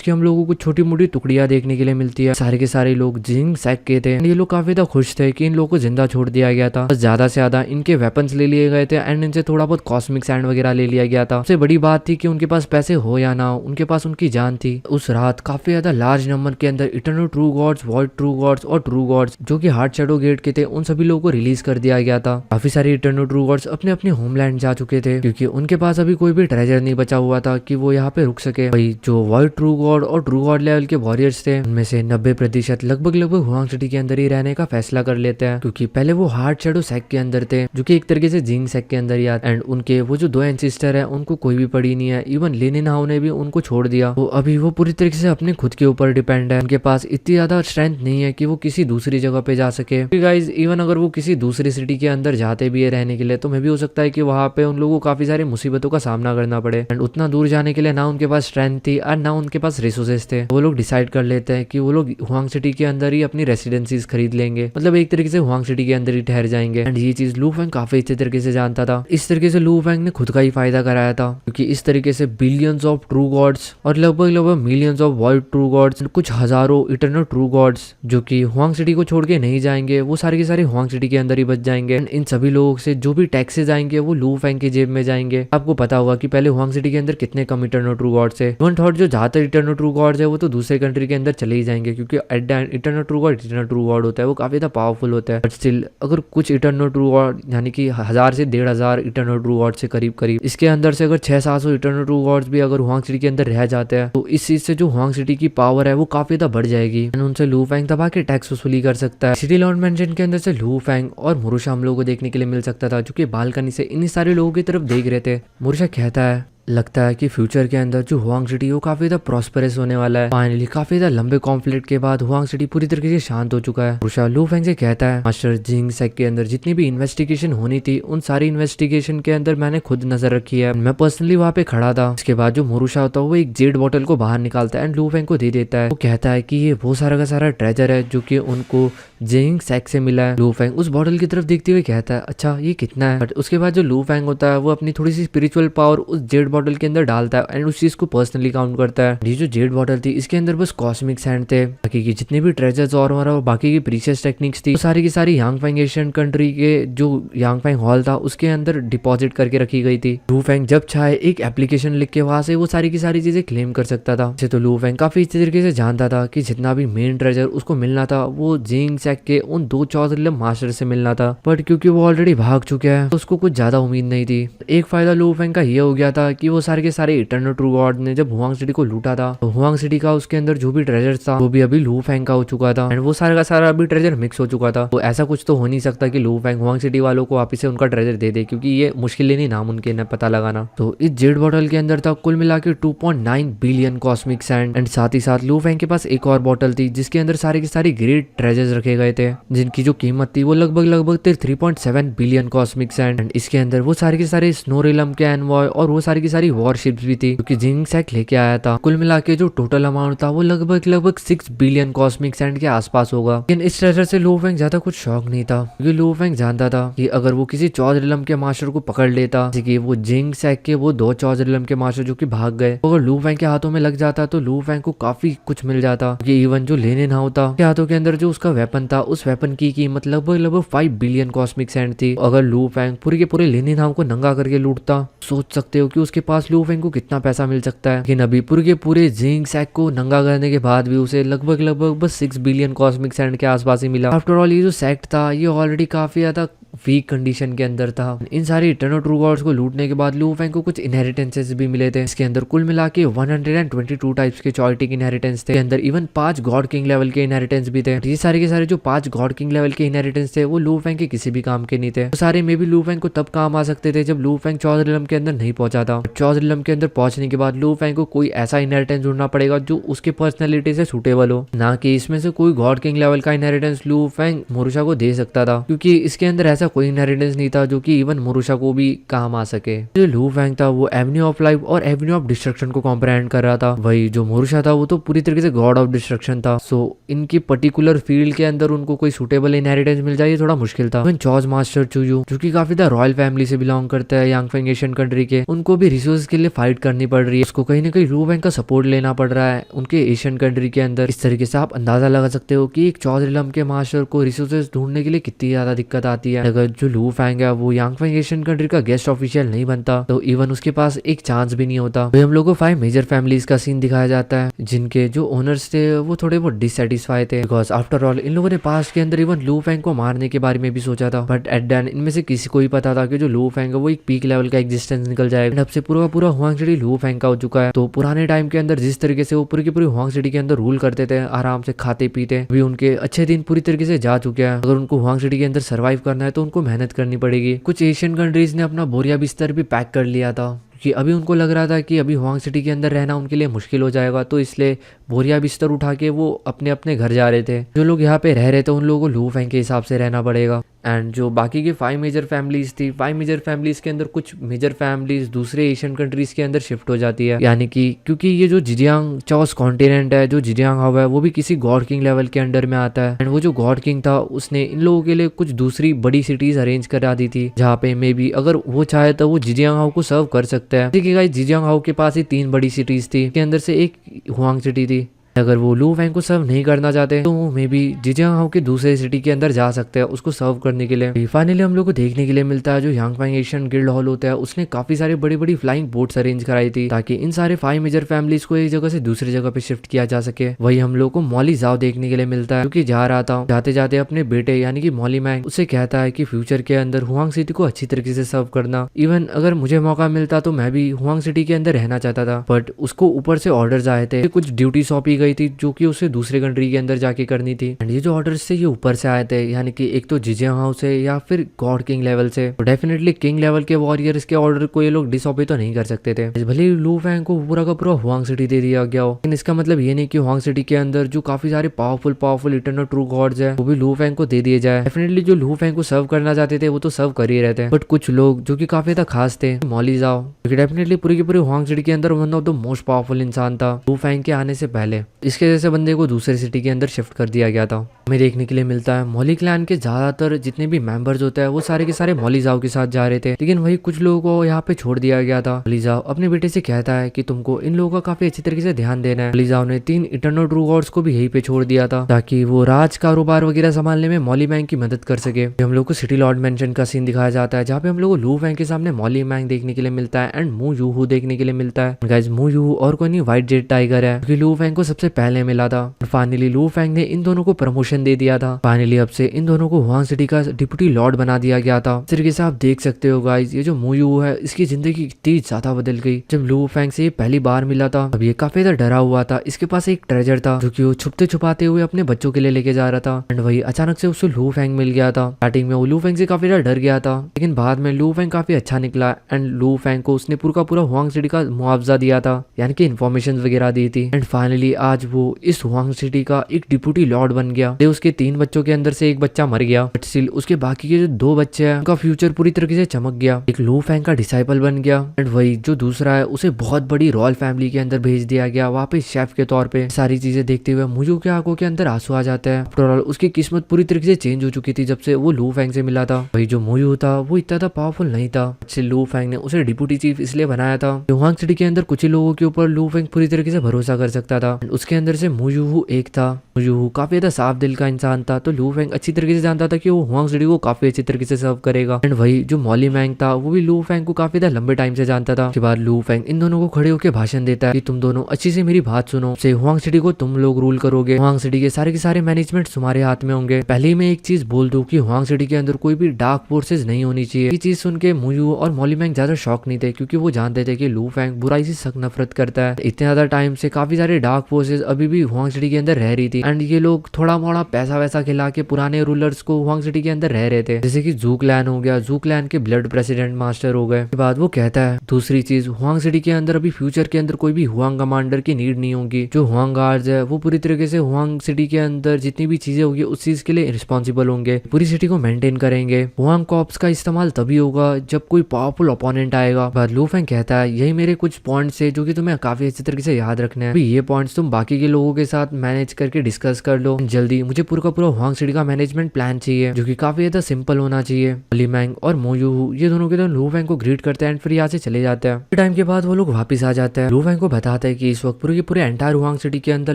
की हम लोगों को छोटी मोटी टुकड़ियां देखने के लिए मिलती है। सारे के सारे लोग जिंग सैक के थे। ये लोग काफी ज्यादा खुश थे कि इन लोगों को जिंदा छोड़ दिया गया था। बस ज्यादा से ज्यादा इनके वेपन्स ले लिए गए थे एंड इनसे थोड़ा बहुत कॉस्मिक सैंड वगैरह ले लिया गया था। सबसे बड़ी बात थी कि उनके पास पैसे हो या ना हो उनके पास उनकी जान थी। उस रात काफी ज्यादा लार्ज नंबर के अंदर eternal true gods, void true gods और ट्रू गॉड्स जो कि हार्ट शैडो गेट के थे उन सभी लोगों को रिलीज कर दिया गया था। काफी सारे इटर्नल ट्रू गॉड्स अपने अपने होमलैंड जा चुके थे क्योंकि उनके पास अभी कोई भी ट्रेजर नहीं बचा हुआ था कि वो यहाँ पे रुक सके। वही जो वॉइड ट्रू गॉड और ट्रू गॉड लेवल के वॉरियर्स थे उनमें से 90% लगभग हुआंग सिटी के अंदर ही रहने का फैसला कर लेते हैं क्योंकि पहले वो हार्ट शैडो सेक के अंदर थे जो कि एक तरीके से जिंग सेक के अंदर ही आते। एंड उनके वो जो 2 एंसिस्टर है उनको कोई भी पड़ी नहीं है। इवन लिनिन हाउ ने भी उनको छोड़ दिया। तो अभी वो पूरी तरीके से अपने खुद के ऊपर डिपेंड है। उनके पास इतनी ज्यादा स्ट्रेंथ नहीं है कि वो किसी दूसरी जगह पे जा सके। गाइस इवन अगर वो किसी दूसरी सिटी के अंदर जाते भी है रहने के लिए तो मे भी हो सकता है कि वहाँ पे उन लोगों को काफी सारी मुसीबतों का सामना करना पड़े। एंड उतना दूर जाने के लिए ना उनके पास स्ट्रेंथ थी और ना उनके पास रिसोर्सेज थे। वो लोग डिसाइड कर लेते हैं कि वो लोग हुआंग सिटी के अंदर ही अपनी रेसिडेंसीज खरीद लेंगे, मतलब एक तरीके से हुआंग सिटी के अंदर ही ठहर जाएंगे। एंड ये चीज लू फेंग काफी अच्छे तरीके से जानता था। इस तरीके से लू फेंग ने खुद का ही फायदा कराया था क्योंकि इस तरीके से बिलियंस ऑफ ट्रू गॉड्स और लगभग millions of void true gods, कुछ हजारों इटर्नल ट्रू गॉड्स जो कि हुआंग सिटी को छोड़ के नहीं जाएंगे, वो सारे के सारे हुआंग सिटी के अंदर ही बच जाएंगे। इन सभी लोगों से जो भी टैक्सेस आएंगे वो लू फैंग की जेब में जाएंगे। आपको पता होगा कि पहले हुआंग सिटी के अंदर कितने कम इटर्नल ट्रू गॉड्स है। वन थॉट जो ज्यादातर इटर्नल ट्रू गॉड्स है वो तो दूसरे कंट्री के अंदर चले ही जाएंगे, क्योंकि इटर्नल ट्रू गॉड होता है, वो काफी ज्यादा पावरफुल होता है। बट स्टिल अगर कुछ इटर्नल ट्रू गॉड यानी कि 1000 से 1500 इटर्नल ट्रू गॉड से करीब करीब इसके अंदर से अगर 600-700 इटर्नल ट्रू गॉड्स भी अगर हुआंग सिटी के अंदर रह जाते हैं तो इस चीज से जो हुआंग सिटी की पावर है वो काफी ज्यादा बढ़ जाएगी। उनसे लू फैंग दबा के टैक्स वसूली कर सकता है। सिटी लॉर्ड मेंशन के अंदर से लू फैंग और मुरुशा हम लोगों को देखने के लिए मिल सकता था, जो कि बालकनी से इन सारे लोगों की तरफ देख रहे थे। मुरुशा कहता है लगता है कि फ्यूचर के अंदर जो हुआंग सिटी वो काफी ज्यादा प्रॉस्परस होने वाला है। फाइनली काफी ज्यादा लंबे कॉन्फ्लिक्ट के बाद हुआंग सिटी पूरी तरीके से शांत हो चुका है। मुरुशा लू फैंग से कहता है मास्टर जिंग सेक के अंदर जितनी भी इन्वेस्टिगेशन होनी थी उन सारी इन्वेस्टिगेशन के अंदर मैंने खुद नजर रखी है, मैं पर्सनली वहाँ पे खड़ा था। इसके बाद जो मुरुशा होता है वो एक जेड बॉटल को बाहर निकालता है एंड लू फैंग को दे देता है। वो कहता है कि ये वो सारा का सारा ट्रेजर है जो कि उनको जिंग सेक से मिला है। लू फैंग उस बॉटल की तरफ देखते हुए कहता है अच्छा ये कितना है। बट उसके बाद जो लू फैंग होता है वो अपनी थोड़ी सी स्पिरिचुअल पावर उस जेड बॉटल के अंदर डालता है एंड उस चीज को पर्सनली काउंट करता है। ये जो जेड बॉटल थी इसके अंदर बस कॉस्मिक सैंड थे, बाकी की जितने भी ट्रेजर्स और बाकी की प्रीशियस टेक्निक्स थी सारी की सारी यांग फैंग एशियन कंट्री के जो यांग फैंग हॉल था उसके अंदर डिपॉजिट करके रखी गई थी। लू फैंग जब चाहे एक एप्लीकेशन लिख के वहां से वो सारी की सारी चीजें क्लेम कर सकता था। जैसे तो लू फैंग काफी अच्छे तरीके से जानता था कि जितना भी मेन ट्रेजर उसको मिलना था वो जिंग सेक के उन 2 चौधरी मास्टर से मिलना था। बट क्योंकि वो ऑलरेडी भाग चुका है तो उसको कुछ ज्यादा उम्मीद नहीं थी। एक फायदा लू फैंग का ये हो गया था कि वो सारे के सारे इटर्नल ट्रू गॉड ने जब हुआंग सिटी को लूटा था तो हुआंग सिटी का उसके अंदर जो भी ट्रेजर था वो भी अभी लू फैंग का हो चुका था एंड वो सारा का सारा अभी ट्रेजर मिक्स हो चुका था। तो ऐसा कुछ तो हो नहीं सकता कि लू फैंग हुआंग सिटी वालों को वापस से उनका ट्रेजर दे दे, क्योंकि ये मुश्किल नहीं नामुमकिन है पता लगाना। तो इस जेड बॉटल के अंदर था कुल मिला के 2.9 बिलियन कॉस्मिक सैंड एंड साथ ही साथ लू फैंग के पास एक और बॉटल थी जिसके अंदर सारे के सारे ग्रेट ट्रेजर्स रखे गए थे, जिनकी जो कीमत थी वो लगभग 3.7 बिलियन कॉस्मिक सैंड एंड इसके अंदर वो सारे के सारे स्नो रिलम के एनवॉय और वो सारी की सारी वॉरशिप्स भी थी क्योंकि जिंग सेक लेके आया था। कुल मिला के जो टोटल अमाउंट था वो लगभग 6 बिलियन कॉस्मिक सैंड के आसपास होगा। लेकिन इस ट्रेजर से लू फैंग ज्यादा कुछ शौक नहीं था, क्योंकि लू फैंग जानता था कि अगर वो किसी चौधरिलम के मास्टर को पकड़ लेता, जैसे कि वो जिंग सेक के वो 2 चौधरिलम के मास्टर जो कि भाग गए, तो अगर लू फैंग के हाथों में लग जाता तो लू फैंग को काफी कुछ मिल जाता। क्योंकि इवन जो लेने ना होता के हाथों के अंदर जो उसका वेपन था उस वेपन की कीमत लगभग 5 बिलियन कॉस्मिक सैंड थी। अगर लू फैंग पूरे के पूरे लेने नाम को नंगा करके लूटता, सोच सकते हो कि उसके पास लू फैंग को कितना पैसा मिल सकता है। लेकिन अभी पूरे के पूरे जिंग सेक को नंगा करने के बाद भी उसे लगभग बस 6 बिलियन कॉस्मिक सैंड के आसपास ही मिला। आफ्टर ऑल ये जो सेक्ट था ये ऑलरेडी काफी ज्यादा वीक कंडीशन के अंदर था। इन सारे इटर्नल ट्रू गॉड्स को लूटने के बाद लू फैंग को कुछ इनहेरिटेंसेस भी मिले थे। इसके अंदर कुल मिला के 122 टाइप्स के चॉइटिक इनहेरिटेंस थे। अंदर इवन 5 गॉड किंग लेवल के इनहेरिटेंस भी थे। ये सारे के सारे जो 5 गॉड किंग लेवल के इनहेरिटेंस थे वो लू फैंग के किसी भी काम के नहीं थे। तो सारे में भी लू फैंग को तब काम आ सकते थे जब लू फैंग चौधरिलम के अंदर नहीं पहुंचा था। चौधरिलम के अंदर पहुंचने के बाद लू फैंग को कोई ऐसा इनहेरिटेंस ढूंढना पड़ेगा जो उसके पर्सनैलिटी से सूटेबल हो, ना कि इसमें से कोई गॉड किंग लेवल का इनहेरिटेंस लू फैंग मुरुशा को दे सकता था, क्योंकि इसके अंदर ऐसा कोई इनहेरिटेंस नहीं था जो कि इवन मुरुशा को भी काम आ सके। जो लू फैंग था वो एवेन्यू ऑफ लाइफ और एवेन्यू ऑफ डिस्ट्रक्शन को कॉम्प्रहेंड कर रहा था। वही जो मुरुशा था वो तो पूरी तरीके से गॉड ऑफ डिस्ट्रक्शन था। सो इनकी पर्टिकुलर फील्ड के अंदर उनको कोई सुटेबल इनहेरिटेंस मिल जाए थोड़ा मुश्किल था। चॉज मास्टर चूयू जो कि काफी ज्यादा रॉयल फैमिली से बिलोंग करता है यांग फैंग एशियन कंट्री के, उनको भी रिसोर्स के लिए फाइट करनी पड़ रही है। उसको कहीं ना कहीं लू फैंग का सपोर्ट लेना पड़ रहा है उनके एशियन कंट्री के अंदर। इस तरीके से आप अंदाजा लगा सकते हो कि एक चौधरिलम के मास्टर को रिसोर्सेज ढूंढने के लिए कितनी ज्यादा दिक्कत आती है। अगर जो लू फैंग है वो यांग फैंग एशियन कंट्री का गेस्ट ऑफिशियल नहीं बनता तो इवन उसके पास एक चांस भी नहीं होता। तो हम लोगों को 5 मेजर फैमिलीज का सीन दिखाया जाता है जिनके जो ओनर्स थे वो थोड़े बहुत डिससेटिस्फाई थे, बिकॉज आफ्टर ऑल इन लोगों ने पास्ट के अंदर इवन लू फैंग को मारने के बारे में भी सोचा था। बट एट द एंड इनमें से किसी को ही पता था कि जो लू फैंग है वो एक पीक लेवल का एग्जिस्टेंस निकल जाएगा। अब से पूरा पूरा हुआंग सिटी लू फैंग का हो चुका है। तो पुराने टाइम के अंदर जिस तरीके से वो पूरी की पूरी हुआंग सिटी के अंदर रूल करते थे आराम से खाते पीते, भी उनके अच्छे दिन पूरी तरीके से जा चुके हैं। अगर उनको हुआंग सिटी के अंदर सर्वाइव करना है तो उनको मेहनत करनी पड़ेगी। कुछ एशियन कंट्रीज ने अपना बोरिया बिस्तर भी पैक कर लिया था कि अभी उनको लग रहा था कि अभी हुआंग सिटी के अंदर रहना उनके लिए मुश्किल हो जाएगा, तो इसलिए बोरिया बिस्तर उठा के वो अपने अपने घर जा रहे थे। जो लोग यहाँ पे रह रहे थे उन लोगों को लू फैंग के हिसाब से रहना पड़ेगा। एंड जो बाकी की 5 मेजर फैमिलीज थी, 5 मेजर फैमिलीज के अंदर कुछ मेजर फैमिलीज दूसरे एशियन कंट्रीज के अंदर शिफ्ट हो जाती है। यानी कि क्योंकि ये जो जिजियांग चौस कॉन्टिनेंट है, जो जिजियांग हाउ है, वो भी किसी गॉड किंग लेवल के अंडर में आता है। एंड वो जो गॉड किंग था उसने इन लोगों के लिए कुछ दूसरी बड़ी सिटीज अरेंज करा दी थी, जहाँ पे मे बी अगर वो चाहे तो वो जिजियांग हाउ को सर्व कर सकता है। देखिए गाइस, जिजियांग हाउ के पास ही 3 बड़ी सिटीज थी, के अंदर से एक हुआंग सिटी थी। अगर वो लू फैंग को सर्व नहीं करना चाहते तो मे बी जिजियांग हाउ के दूसरे सिटी के अंदर जा सकते हैं उसको सर्व करने के लिए। फाइनली हम लोग को देखने के लिए मिलता है जो यांगफांग एशियन गिल्ड हॉल होता है उसने काफी सारे बड़ी बड़ी फ्लाइंग बोट्स अरेंज कराई थी ताकि इन सारे 5 मेजर फैमिलीज को एक जगह से दूसरी जगह पे शिफ्ट किया जा सके। वही हम लोग को मॉली जाओ देखने के लिए मिलता है क्योंकि जा रहा था, जाते जाते अपने बेटे यानी कि मॉली मैंग उससे कहता है कि फ्यूचर के अंदर हुआंग सिटी को अच्छी तरीके से सर्व करना। इवन अगर मुझे मौका मिलता तो मैं भी हुआंग सिटी के अंदर रहना चाहता था, बट उसको ऊपर से ऑर्डर्स आए थे, कुछ ड्यूटी सौंपी गई थी जो कि उसे दूसरे कंट्री के अंदर जाके करनी थी। एंड ये जो ऑर्डर्स थे ये ऊपर से आए थे, यानी कि एक तो जिजियांग हाउ से या फिर गॉड किंग लेवल से। तो डेफिनेटली किंग लेवल के वॉरियर्स के ऑर्डर को ये लोग डिसऑबे तो नहीं कर सकते थे। भले ही लू फैंग को पूरा का पूरा हुआंग सिटी दे दिया गया हो, लेकिन इसका मतलब ये नहीं कि हुआंग सिटी के अंदर जो काफी सारे पावरफुल इटर्नल ट्रू गॉड्स है वो भी लू फैंग को दे दिए जाए। डेफिनेटली जो लू फैंग को सर्व करना चाहते थे वो तो सर्व कर ही रहते हैं, बट कुछ लोग जो कि काफी ज्यादा खास थे, मॉली जाओ क्योंकि डेफिनेटली पूरी की पूरी हुआंग सिटी के अंदर one of the most powerful इंसान था लू फैंग के आने से पहले। इसके जैसे बंदे को दूसरे सिटी के अंदर शिफ्ट कर दिया गया था। हमें देखने के लिए मिलता है मॉली क्लैन के ज्यादातर जितने भी मेंबर्स होते हैं वो सारे के सारे मॉली जाओ के साथ जा रहे थे, लेकिन वही कुछ लोगों को यहाँ पे छोड़ दिया गया था। मॉली जाओ अपने बेटे से कहता है कि तुमको इन लोगों का काफी अच्छी तरीके से ध्यान देना है। मॉली जाओ ने 3 इटर्नल ट्रू गॉड्स को भी यहीं पे छोड़ दिया था ताकि वो राज कारोबार वगैरह संभालने में मॉली मैंग की मदद कर सके। हम लोग को सिटी लॉर्ड मेंशन का सीन दिखाया जाता है जहाँ पे हम लोग को लू फैंग के सामने मॉली मैंग देखने के लिए मिलता है एंड मू यूहू देखने के लिए मिलता है। गाइस मू यूहू और कोई नहीं व्हाइट जेट टाइगर है क्योंकि लू फैंग को सबसे पहले मिला था। फाइनली लू फैंग ने इन दोनों को प्रमोशन दे दिया था। फाइनली अब से इन दोनों को हुआंग सिटी का डिप्टी लॉर्ड बना दिया गया था। इस तरीके से आप देख सकते हो गाइस ये जो मू यूहू है इसकी जिंदगी कितनी ज्यादा बदल गई। जब लू फैंग से पहली बार मिला था तब ये काफी ज्यादा डरा हुआ था। इसके पास एक ट्रेजर था जो कि वो छुपते छुपाते हुए अपने बच्चों के लिए लेके जा रहा था एंड वही अचानक से उसे लू फैंग मिल गया था। स्टार्टिंग में वो लू फैंग से काफी ज्यादा डर गया था, लेकिन बाद में लू फैंग काफी अच्छा निकला एंड लू फैंग को उसने पूरा का पूरा हुआंग सिटी का मुआवजा दिया था, यानी कि इन्फॉर्मेशन वगैरह दी थी। एंड फाइनली आज वो इस हुआंग सिटी का एक डिप्टी लॉर्ड बन गया। उसके 3 बच्चों के अंदर से एक बच्चा मर गया, बट स्टिल उसके बाकी के जो 2 बच्चे हैं उनका फ्यूचर पूरी तरीके से चमक गया। एक लू फैंग का डिसाइपल बन गया एंड वही जो दूसरा है उसे बहुत बड़ी रॉयल फैमिली के अंदर भेज दिया गया वहाँ पे शेफ के तौर पे। सारी चीजें देखते हुए मुझे के आंखों के अंदर आंसू आ जाता है। आफ्टर ऑल उसकी किस्मत पूरी तरीके से चेंज हो चुकी थी जब से वो लू फैंग से मिला था। वही जो मोयू था वो इतना था पावरफुल नहीं था, लू फैंग ने उसे डिप्टी चीफ इसलिए बनाया था। हुआंग सिटी के अंदर कुछ ही लोगों के ऊपर लू फैंग पूरी तरीके से भरोसा कर सकता था। उसके अंदर से मुयूहू एक था। मुयूहू काफी ज्यादा साफ दिल का इंसान था, तो लू फैंग अच्छी तरीके से जानता था कि वो हुआंग सिटी को काफी अच्छी तरीके से सर्व करेगा। एंड वही जो मॉली मैंग था वो भी लू फैंग को काफी ज्यादा लंबे टाइम से जानता था। उसके बाद लू फैंग इन दोनों को खड़े होकर भाषण देता है कि तुम दोनों अच्छी से मेरी बात सुनो, से हुआंग सिटी को तुम लोग रूल करोगे, हुआंग सिटी के सारे मैनेजमेंट तुम्हारे हाथ में होंगे। पहले ही मैं एक चीज बोल दूं कि हुआंग सिटी के अंदर कोई भी डार्क फोर्सेज नहीं होनी चाहिए। ये चीज सुन के मुयू और मॉली मैंग ज्यादा शॉक नहीं थे क्योंकि वो जानते थे कि लू फैंग बुराई से सख्त नफरत करता है। इतने ज्यादा टाइम से काफी सारे डार्क फोर्सेज अभी भी हुआंग सिटी के अंदर रह रही थी एंड ये लोग थोड़ा मोड़ा पैसा वैसा खिला के पुराने रूलर्स को हुआंग सिटी के अंदर रह रहे थे, जैसे कि जू क्लैन हो गया, जू क्लैन के ब्लड प्रेसिडेंट मास्टर हो गए। बाद वो कहता है दूसरी चीज, हुआंग सिटी के अंदर अभी फ्यूचर के अंदर कोई भी हुआंग कमांडर की नीड नहीं होगी। जो हुआंग गार्ड्स है वो पूरी तरीके से हुआंग सिटी के अंदर जितनी भी चीजें होगी उस चीज के लिए रिस्पॉन्सिबल होंगे, पूरी सिटी को मेंटेन करेंगे। हुआंग कॉप्स का इस्तेमाल तभी होगा जब कोई पावरफुल ओपोनेंट आएगा। बाद लू फैंग कहता है यही मेरे कुछ पॉइंट्स है जो कि तुम्हें काफी अच्छी तरीके से याद रखने हैं। ये पॉइंट्स तुम बाकी के लोगों के साथ मैनेज करके डिस्कस कर लो जल्दी। मुझे पूरा का पूरा हुआंग सिटी का मैनेजमेंट प्लान चाहिए जो कि काफी ज्यादा सिंपल होना चाहिए। मॉली मैंग और मोयूहू ये दोनों के दोनों लू फैंग को ग्रीट करते हैं एंड फिर यहाँ से चले जाते हैं। टाइम के बाद वो लोग वापस आ जाते हैं। लू फैंग को बताते हैं कि इस वक्त पूरे के पूरे एंटायर हुआंग सिटी के अंदर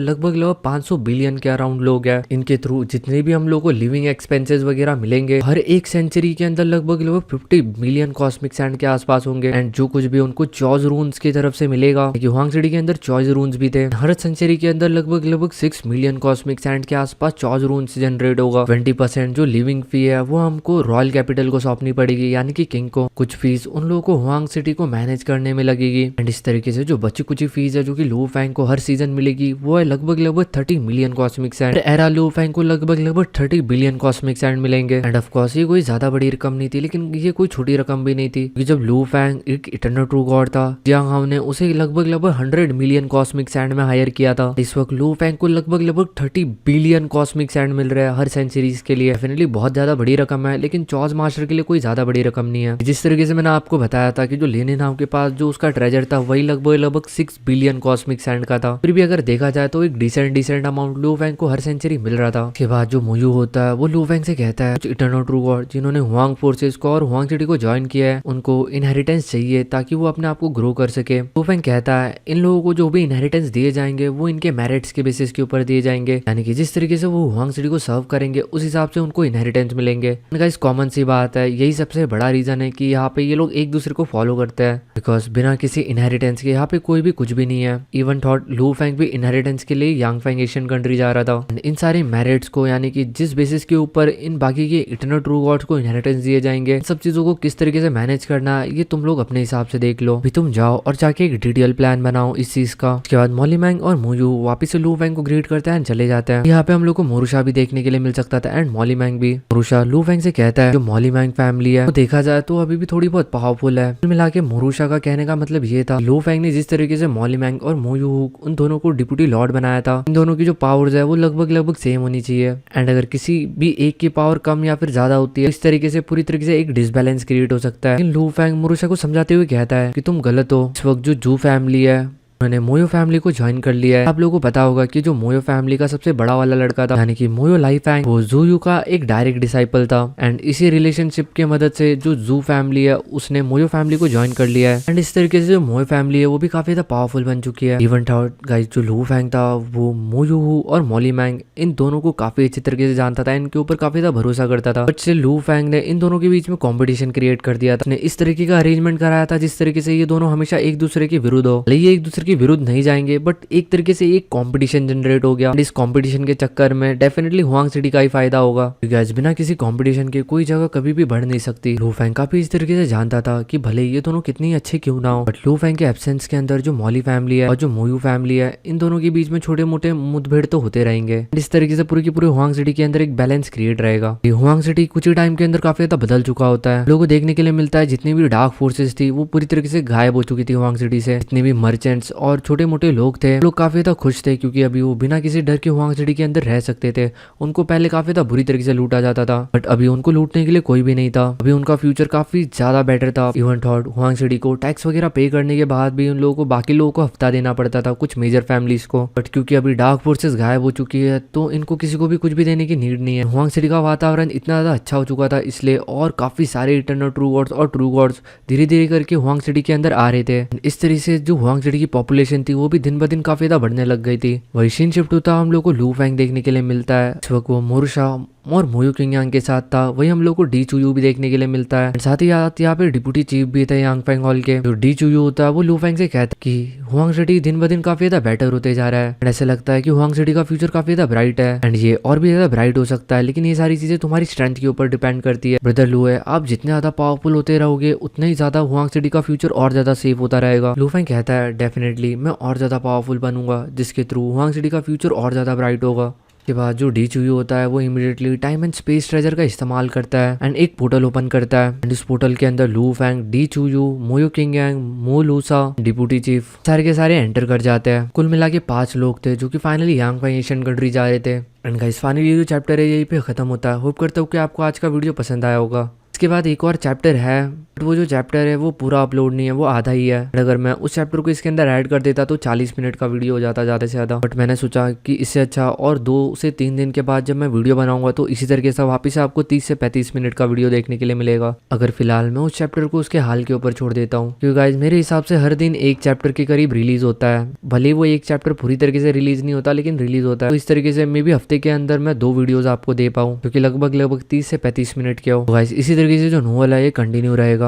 लगभग 500 बिलियन के अराउंड लोग हैं। इनके थ्रू जितने भी हम लोग को लिविंग एक्सपेंसेस वगैरह मिलेंगे हर एक सेंचुरी के अंदर लगभग 50 मिलियन कॉस्मिक सैंड के आसपास होंगे एंड जो कुछ भी उनको चॉज रून्स की तरफ से मिलेगा, हुआंग सिटी के अंदर चॉज रून्स भी थे। हर सेंचुरी के अंदर लगभग 6 मिलियन कॉस्मिक सैंड के आसपास चॉज रून्स जनरेट होगा। 20% जो लिविंग फी है वो हमको रॉयल कैपिटल को सौंपनी पड़ेगी, यानी कि किंग को। कुछ फीस उन लोगों को हुआंग सिटी को मैनेज करने में लगेगी एंड इस तरीके से जो बची कुछ फीस है जो कि लू फैंग को हर सीजन मिलेगी वो है लगभग 30 मिलियन कॉस्मिक सैंड। एरा लू फैंग को लगभग 30 बिलियन कॉस्मिक सैंड मिलेंगे एंड ऑफ कोर्स ये कोई ज्यादा बड़ी रकम नहीं थी, लेकिन ये कोई छोटी रकम भी नहीं थी क्योंकि जब लू फैंग एक इटर्नल ट्रू गॉड था, जियांग हाउ ने उसे लगभग 100 मिलियन कॉस्मिक सैंड में हायर किया था। इस वक्त लू फैंग को लगभग 30 बिलियन कॉस्मिक सैंड मिल रहा है हर सेंचुरीज के लिए। डेफिनेटली बहुत ज्यादा बड़ी रकम है, लेकिन चॉज मास्टर के लिए कोई ज्यादा बड़ी रकम नहीं है। जिस तरीके से मैंने आपको बताया था कि जो लेनिन हाउ के पास जो उसका ट्रेजर था वही लगभग 6 बिलियन कॉस्मिक सैंड का था। फिर भी अगर देखा जाए तो एक डिसेंट अमाउंट लू फैंग को हर सेंचुरी मिल रहा था। उसके बाद जो मोयू होता है वो लू फैंग से कहता है इटर्नल ट्रू गॉड जिन्होंने हुआंग फोर्सेस को और हुआंग सिटी को ज्वाइन किया है उनको इनहेरिटेंस चाहिए ताकि वो अपने आप को ग्रो कर सके। लू फैंग कहता है इन लोगों को जो भी इनहेरिटेंस दिए जाएंगे वो इनके उनके मेरिट्स के बेसिस के ऊपर दिए जाएंगे, यानी कि जिस तरीके से वो हुआंग सिटी को सर्व करेंगे उस हिसाब से उनको इनहेरिटेंस मिलेंगे। गाइस कॉमन सी बात है, यही सबसे बड़ा रीजन है कि यहाँ पे ये लोग एक दूसरे को फॉलो करते हैं, बिकॉज बिना किसी इनहेरिटेंस के यहाँ पे कोई भी कुछ भी नहीं है। इवन थॉट लू फेंग भी इनहेरिटेंस के लिए यांग फेंग एशियन कंट्री जा रहा था। इन सारे मेरिट्स को, यानी कि जिस बेसिस के ऊपर इन बाकी के इटर्नल ट्रू गॉड्स को इनहेरिटेंस दिए जाएंगे, सब चीजों को किस तरीके से मैनेज करना है ये तुम लोग अपने हिसाब से देख लो। भी तुम जाओ और जाके एक डिटेल प्लान बनाओ इस चीज का। उसके बाद मॉली मैंग और मोयू वापिस से लू फेंग को ग्रीट करते हैं, चले जाते हैं। यहाँ पे हम लोग को मोरुशा भी देखने के लिए मिल सकता था एंड मॉली मैंग भी। मोरुशा लू फेंग से कहता है जो मॉली मैंग फैमिली है वो देखा जाए तो अभी भी थोड़ी बहुत पावरफुल है। कुल मिला के मोरुशा का कहने का मतलब ये था, लू फेंग ने जिस तरीके से मॉली मैंग और मोयू उन दोनों को डिप्यूटी लॉर्ड बनाया था, इन दोनों की जो पावर्स है वो लगभग सेम होनी चाहिए। एंड अगर किसी भी एक की पावर कम या फिर ज्यादा होती है, इस तरीके से पूरी तरीके से एक डिसबैलेंस क्रिएट हो सकता है। लू फेंग मोरुशा को समझाते हुए कहता है कि तुम गलत हो। इस वक्त जो जू फैमिली है उन्होंने मोयो फैमिली को ज्वाइन कर लिया है। आप लोगों को पता होगा कि जो मोयो फैमिली का सबसे बड़ा वाला लड़का था, यानी कि मोयो लाइफैंग, वो जू यू का एक डायरेक्ट डिसाइपल था। एंड इसी रिलेशनशिप के मदद से जो जू फैमिली है उसने मोयो फैमिली को ज्वाइन कर लिया है। एंड इस तरीके से जो मोयो फैमिली है वो भी काफी ज्यादा पावरफुल बन चुकी है। इवन गाइस जो लू फैंग था वो मोयो और मॉली मैंग इन दोनों को काफी अच्छे तरीके से जानता था, इनके ऊपर काफी ज्यादा भरोसा करता था। बट से लू फैंग ने इन दोनों के बीच में कॉम्पिटिशन क्रिएट कर दिया था। उसने इस तरीके का अरेंजमेंट कराया था जिस तरीके से ये दोनों हमेशा एक दूसरे के विरुद्ध हो। ये एक दूसरे के विरुद्ध नहीं जाएंगे, बट एक तरीके से एक कंपटीशन जनरेट हो गया। इस कंपटीशन के चक्कर में डेफिनेटली हुआंग सिटी का ही फायदा होगा, क्योंकि बिना किसी कंपटीशन के कोई जगह कभी भी बढ़ नहीं सकती। लू फेंग काफी इस तरीके से जानता था कि भले ये दोनों कितनी अच्छे क्यों ना हो, बट लू फेंग के एब्सेंस के अंदर जो मॉली फैमिली है और जो मोयू फैमिली है, इन दोनों के बीच में छोटे मोटे मुठभेड़ तो होते रहेंगे। इस तरीके से पूरी की पूरी हुआंग सिटी के अंदर एक बैलेंस क्रिएट रहेगा। हुआंग सिटी कुछ ही टाइम के अंदर काफी ज्यादा बदल चुका होता है। लोगों को देखने के लिए मिलता है जितनी भी डार्क फोर्सेस थी वो पूरी तरीके से गायब हो चुकी थी हुआंग सिटी से। जितने भी मर्चेंट्स और छोटे मोटे लोग थे, लोग काफी ज्यादा खुश थे, क्योंकि अभी वो बिना किसी डर के हुआंग सिटी के अंदर रह सकते थे। उनको पहले काफी ज्यादा बुरी तरीके से लूटा जाता था, बट अभी उनको लूटने के लिए कोई भी नहीं था। अभी उनका फ्यूचर काफी ज्यादा बेटर था। इवन थॉट हुआंग सिटी को टैक्स वगैरह पे करने के बाद भी उन लोगों को बाकी लोगों को हफ्ता देना पड़ता था, कुछ मेजर फैमिलीज को। बट क्योंकि अभी डार्क फोर्सेस गायब हो चुकी है तो इनको किसी को भी कुछ भी देने की नीड नहीं है। हुआंग सिटी का वातावरण इतना ज्यादा अच्छा हो चुका था इसलिए, और काफी सारे इटर्नल ट्रू गॉड्स और ट्रू गॉड्स धीरे धीरे करके हुआंग सिटी के अंदर आ रहे थे। इस तरीके से जो हुआंग सिटी की पॉपुलेशन थी वो भी दिन ब दिन काफी ज्यादा बढ़ने लग गई थी। वही सीन शिफ्ट होता हम लोग को लू फेंग देखने के लिए मिलता है। इस वक्त वो मोरुशा और मोयू किंगयांग के साथ था। वही हम लोग को डी चुयू भी देखने के लिए मिलता है। साथ ही यहाँ पे डिप्यूटी चीफ भी थे यांग फेंग हॉल के। जो डी चुयू होता है वो लू फेंग से कहता है कि हुआंग सिटी दिन ब दिन काफी ज्यादा बेटर होते जा रहा है। ऐसे लगता है कि हुआंग सिटी का फ्यूचर काफी ज्यादा ब्राइट है, एंड ये और भी ज्यादा ब्राइट हो सकता है, लेकिन ये सारी चीजें तुम्हारी स्ट्रेंथ के ऊपर डिपेंड करती है। ब्रदर लू है, आप जितने ज्यादा पावरफुल होते रहोगे उतने ही ज्यादा हुआंग सिटी का फ्यूचर और ज्यादा सेफ होता रहेगा। लू फेंग कहता है डेफिनेटली मैं और ज्यादा पावरफुल बनूंगा, जिसके थ्रू हुआंग सिटी का फ्यूचर और ज्यादा ब्राइट होगा। के बाद जो डी चुयू होता है वो immediately time and space treasure का इस्तेमाल करता है एंड एक पोर्टल ओपन करता है। एंड इस पोर्टल के अंदर लू फेंग, डी चुयू, मोयो किंगयांग, मो लूसा, डिप्यूटी चीफ सारे के सारे एंटर कर जाते हैं। कुल मिला के 5 लोग थे जो कि फाइनली यांग फेंग एशियन कंट्री जा रहे थे। एंड गाइस फाइनली ये जो चैप्टर है यहीं पे खत्म होता है। होप करता हूँ कि आपको आज का वीडियो पसंद आया होगा। इसके बाद एक और चैप्टर है, बट वो जो चैप्टर है वो पूरा अपलोड नहीं है, वो आधा ही है। अगर मैं उस चैप्टर को इसके अंदर ऐड कर देता तो 40 मिनट का वीडियो हो जाता ज़्यादा से ज़्यादा। बट मैंने सोचा कि इससे अच्छा और 2 से 3 दिन के बाद जब मैं वीडियो बनाऊंगा तो इसी तरीके से वापस आपको 30 से 35 मिनट का वीडियो देखने के लिए मिलेगा। अगर फिलहाल मैं उस चैप्टर को उसके हाल के ऊपर छोड़ देता हूँ, क्योंकि गाइस मेरे हिसाब से हर दिन एक चैप्टर के करीब रिलीज होता है। भले वो एक चैप्टर पूरी तरीके से रिलीज नहीं होता, लेकिन रिलीज होता है। तो इस तरीके से मे भी हफ्ते के अंदर मैं 2 वीडियोज आपको दे पाऊँ, क्योंकि लगभग 30 से 35 मिनट के हो। गाइस इसी तरीके से जो नोवेल है ये कंटिन्यू रहेगा।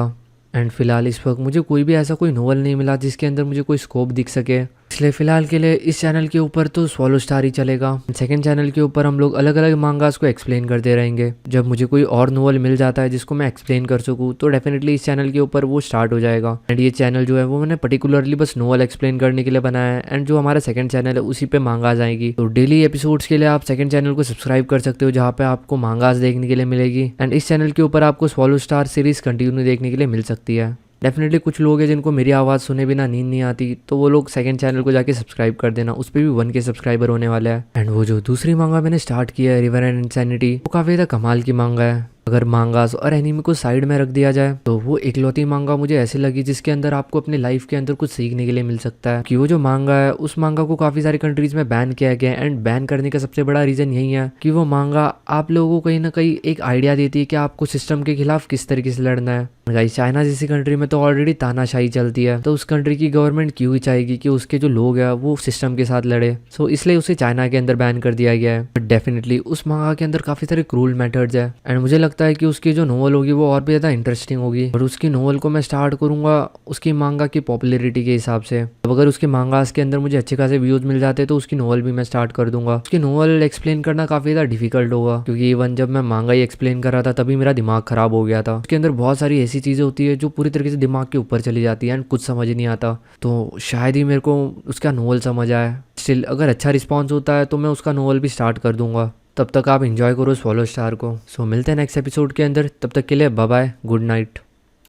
एंड फिलहाल इस वक्त मुझे कोई भी ऐसा कोई नोवेल नहीं मिला जिसके अंदर मुझे कोई स्कोप दिख सके, इसलिए फिलहाल के लिए इस चैनल के ऊपर तो स्वॉलो स्टार ही चलेगा। सेकंड चैनल के ऊपर हम लोग अलग अलग मांगास को एक्सप्लेन करते रहेंगे। जब मुझे कोई और नोवेल मिल जाता है जिसको मैं एक्सप्लेन कर सकूँ तो डेफिनेटली इस चैनल के ऊपर वो स्टार्ट हो जाएगा। एंड ये चैनल जो है वो मैंने पर्टिकुलरली बस नोवेल एक्सप्लेन करने के लिए बनाया है। एंड जो हमारा सेकंड चैनल है उसी पे मांगास आएगी। तो डेली एपिसोड्स के लिए आप सेकंड चैनल को सब्सक्राइब कर सकते हो, जहाँ पे आपको मांगास देखने के लिए मिलेगी। एंड इस चैनल के ऊपर आपको स्वॉलो स्टार सीरीज कंटिन्यू देखने के लिए मिल सकती है। डेफिनेटली कुछ लोग हैं जिनको मेरी आवाज़ सुने बिना नींद नहीं आती, तो वो लोग सेकंड चैनल को जाके सब्सक्राइब कर देना, उस पर भी 1K सब्सक्राइबर होने वाला है। एंड वो जो दूसरी मांगा मैंने स्टार्ट किया है रिवर एंड इनसैनिटी, वो काफ़ी ज़्यादा कमाल की मांगा है। अगर मांगास और एनीमे को साइड में रख दिया जाए तो वो इकलौती मांगा मुझे ऐसी लगी जिसके अंदर आपको अपने लाइफ के अंदर कुछ सीखने के लिए मिल सकता है। कि वो जो मांगा है उस मांगा को काफी सारी कंट्रीज में बैन किया गया है एंड बैन करने का सबसे बड़ा रीजन यही है कि वो मांगा आप लोगों को कहीं ना कहीं एक आइडिया देती है कि आपको सिस्टम के खिलाफ किस तरीके से लड़ना है। गाइस चाइना जैसी कंट्री में तो ऑलरेडी तानाशाही चलती है, तो उस कंट्री की गवर्नमेंट क्यों ही चाहेगी कि उसके जो लोग हैं वो सिस्टम के साथ लड़े। सो इसलिए उसे चाइना के अंदर बैन कर दिया गया है। बट डेफिनेटली उस मांगा के अंदर काफी सारे क्रूल मेथड्स है एंड मुझे लगता है कि उसकी जो नोवेल होगी वो और भी ज्यादा इंटरेस्टिंग होगी। और उसकी नोवेल को मैं स्टार्ट करूंगा उसकी मांगा की पॉपुलैरिटी के हिसाब से। अब अगर उसके मांगास के अंदर मुझे अच्छे खासे व्यूज मिल जाते तो उसकी नोवेल भी मैं स्टार्ट कर दूंगा। उसकी नोवेल एक्सप्लेन करना काफी ज्यादा डिफिकल्ट होगा क्योंकि इवन जब मैं मांगा ही एक्सप्लेन कर रहा था तभी मेरा दिमाग खराब हो गया था। उसके अंदर बहुत सारी ऐसी चीजें होती है जो पूरी तरीके से दिमाग के ऊपर चली जाती है एंड कुछ समझ नहीं आता, तो शायद ही मेरे को उसका नोवेल समझ आए। स्टिल अगर अच्छा रिस्पॉन्स होता है तो मैं उसका नोवेल भी स्टार्ट कर दूंगा। तब तक आप एंजॉय करो फॉलो स्टार को। सो मिलते हैं नेक्स्ट एपिसोड के अंदर, तब तक के लिए बाय बाय, गुड नाइट।